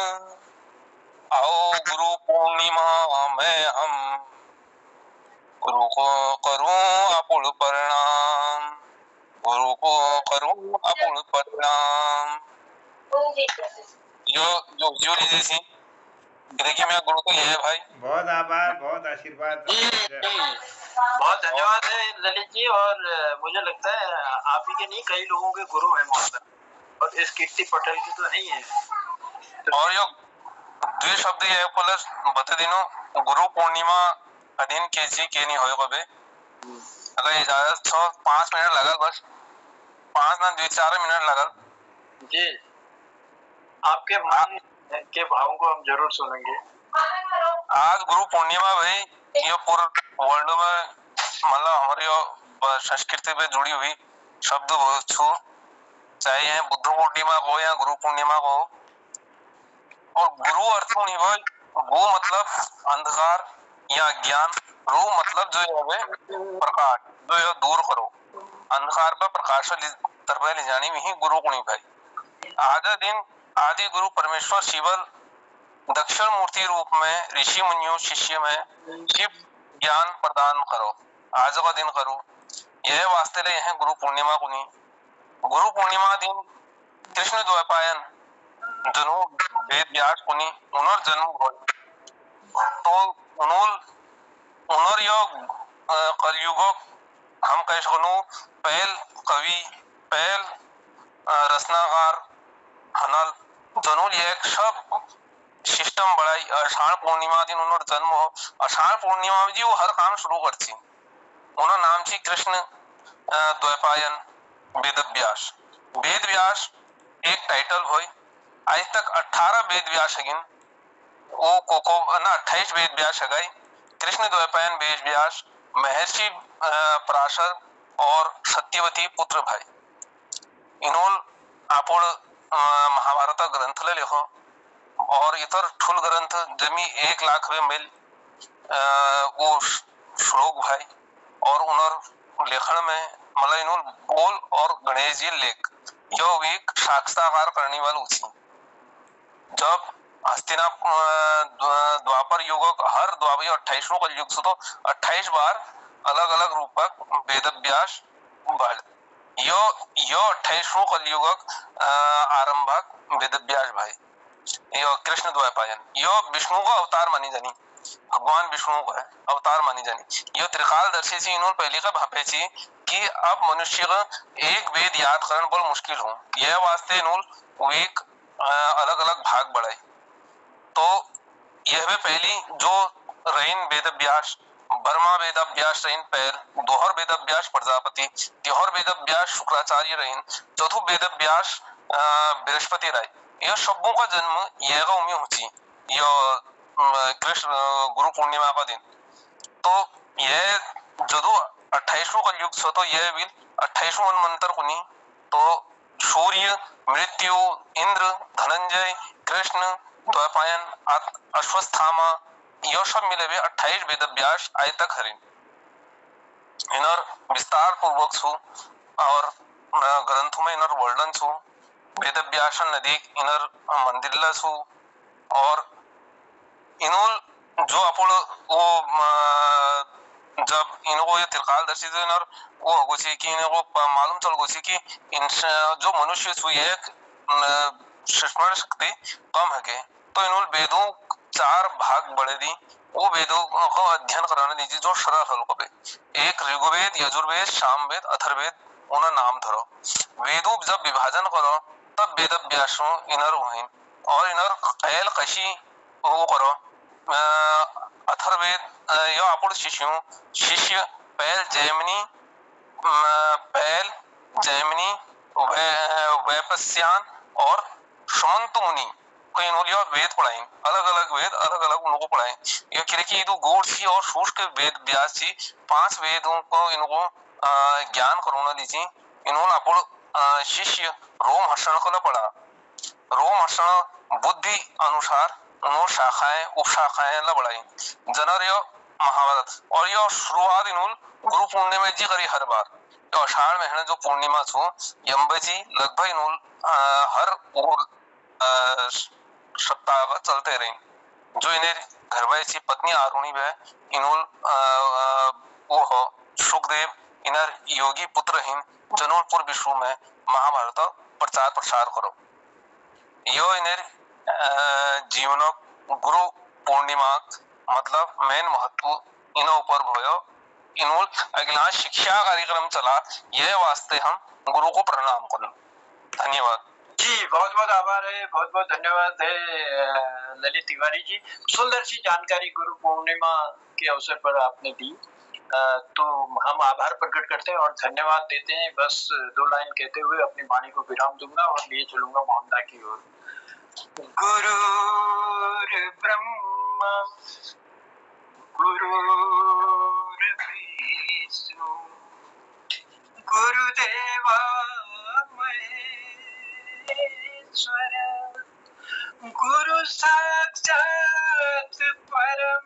आओ गुरु पूर्णिमा में हम गुरु को करूं अपुल प्रणाम, गुरु को करूं अपुल प्रणाम। जो लीजिए देखिए मेरा गुरु तो ये है भाई। बहुत आभार, बहुत आशीर्वाद। बहुत धन्यवाद है ललित जी, और मुझे लगता है आप ही के नहीं कई लोगों के गुरु हैं मोहनदा, और इस कीर्ति पटेल की तो नहीं है। और यो दो शब्द ये प्लस बता दिनो गुरु पूर्णिमा अधीन केसी के नहीं होए कबे, अगर इजाजत छो 5 मिनट लगल, बस 5 ना 2-4 मिनट लगल जी। आपके मन के भावों को हम जरूर सुनेंगे। आज गुरु पूर्णिमा भाई, ये पूरे वर्ल्ड में मतलब हमारी संस्कृति पे जुड़ी हुई शब्द बहुत छू, चाहे है बुद्ध पूर्णिमा को या गुरु पूर्णिमा को। और गुरु अर्थ नहीं भाई, गु मतलब अंधकार या ज्ञान, रू मतलब जो है प्रकाश, जो है दूर करो, अंधकार पर प्रकाश तरफ ले जाने में ही गुरु गुणी भाई। आधा दिन आदि गुरु परमेश्वर शिवल दक्षिण मूर्ति रूप में ऋषि मुनियों शिष्य में शिव ज्ञान प्रदान करो, आज का दिन करो, यह वास्ते ले है गुरु पूर्णिमा को नहीं। गुरु पूर्णिमा दिन कृष्ण द्वैपायन जनु वेद व्यास कुनी उनर जन्म हो, तो उनर योग कलयुगो हम कह सकूं पहल कवि, पहल रचनाकार हनल जनुल एक सब सिस्टम बढ़ाई। आषाढ़ पूर्णिमा दिन उनर जन्म हो, आषाढ़ पूर्णिमा में जी वो हर काम शुरू करती, उनर नाम थी कृष्ण द्वैपायन वेद व्यास। वेद व्यास एक टाइटल होई, आज तक 18 वेद व्यास है, वो कोको ना 28 वेद व्यास है। कृष्ण द्वैपायन वेद व्यास महर्षि पराशर और सत्यवती पुत्र भाई, इन्होंने आपण महाभारत ग्रंथ ले लिखो, और इतर ठुल ग्रंथ जमी 1 लाख मिल वो श्लोक भाई, और उनर लेखन में मला इन्हों बोल और गणेश जी लेख यो एक साक्षात्कार करने वालों थी। जब हस्तिना द्वापर युग हर द्वापर 28वां कलयुग से तो 28 बार अलग अलग रूपक वेद व्यास बढ़ यो 28वां कलयुग आरंभक वेद व्यास भाई यो कृष्ण द्वैपायन यो विष्णु का अवतार मानी जानी, भगवान विष्णु का अवतार मानी जानी। यो त्रिकाल दर्शी से इन्होंने पहले का भापे छी कि अब मनुष्य का एक वेद याद करना बहुत मुश्किल हो, यह वास्ते इन्होंने एक अलग अलग भाग बढ़ाए। तो यह भी पहली जो रहीन वेद व्यास बर्मा वेद व्यास रहीन पैर दोहर वेद व्यास प्रजापति त्योहर वेद व्यास शुक्राचार्य रहीन चौथो वेद व्यास बृहस्पति राय। यह सबों का जन्म यह का उम्मीद होती यह कृष्ण गुरु पूर्णिमा का दिन। तो यह जदू 28वां कलयुग से तो यह भी 28वां मंत्र कुनी तो सूर्य मृत्यु इंद्र धनंजय कृष्ण द्वैपायन अश्वस्थामा यह सब मिले हुए 28 वेद व्यास आय तक हरिन इनर विस्तार पूर्वक सु और ग्रंथों में इनर वर्णन सु वेद व्यास नदी इनर मंदिर सु और इन्हों जो अपन वो जब इनको ये त्रिकालदर्शी इनर वो हो गई कि इनको मालूम चल गई कि इन जो मनुष्य सु एक स्मरण शक्ति कम है तो इन्होंने वेदों 4 भाग बढ़े दी वो वेदों को अध्ययन कराने दीजिए जो सरल हल को एक ऋग्वेद यजुर्वेद सामवेद अथर्वेद उन्हें नाम धरो वेदों जब विभाजन करो तब वेद व्यासों इनर हुए और इनर कैल कशी वो करो अथर्वेद यो अपन शिष्य पैल जैमिनी वैपस्यान और सुमंत मुनि को इन्होंने वेद पढ़ाए अलग अलग वेद अलग अलग उनको पढ़ाए ये कह कि ये गोड़ थी और शुष्क वेद व्यास थी 5 वेदों को इनको ज्ञान करोना लीजिए इन्होंने अपन शिष्य रोम हर्षण को पढ़ा रोम हर्षण बुद्धि अनुसार उन्होंने शाखाएं उपशाखाएं ला बढ़ाई जनर यो महाभारत और यो शुरुआत इन्होंने गुरु पूर्णिमा जी करी हर बार तो आषाढ़ महीना जो पूर्णिमा छो यम्बजी लगभग इन्होंने हर सप्ताह का चलते रहे जो इन्हें घर भाई सी पत्नी आरुणी व इन्होंने वो हो सुखदेव इनर योगी पुत्र हिन जनोलपुर विश्व में महाभारत प्रचार प्रसार करो यो इन्हें जीवन गुरु पूर्णिमा मतलब मेन महत्व इन ऊपर भयो इन्हों अगला शिक्षा कार्यक्रम चला यह वास्ते हम गुरु को प्रणाम करो। धन्यवाद जी, बहुत बहुत आभार है, बहुत बहुत धन्यवाद है ललित तिवारी जी। सुंदर सी जानकारी गुरु पूर्णिमा के अवसर पर आपने दी तो हम आभार प्रकट करते हैं और धन्यवाद देते हैं। बस 2 लाइन कहते हुए अपनी वाणी को विराम दूंगा और लिए चलूंगा मोहनदा की ओर। गुरुर् ब्रह्मा गुरुर्विष्णु गुरुदेवा महेश्वर गुरु साक्षात् परम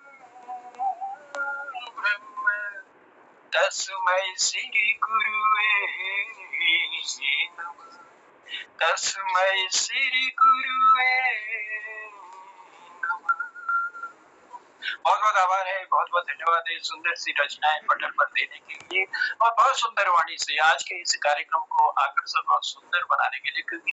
ब्रह्म तस्मै श्री गुरुवे नमः तस्मै श्री गुरुवे नमः। बहुत बहुत आभार है, बहुत बहुत धन्यवाद है सुंदर सी रचनाएं पटल पर देने के लिए और बहुत सुंदर वाणी से आज के इस कार्यक्रम को आकर्षक और सुंदर बनाने के लिए।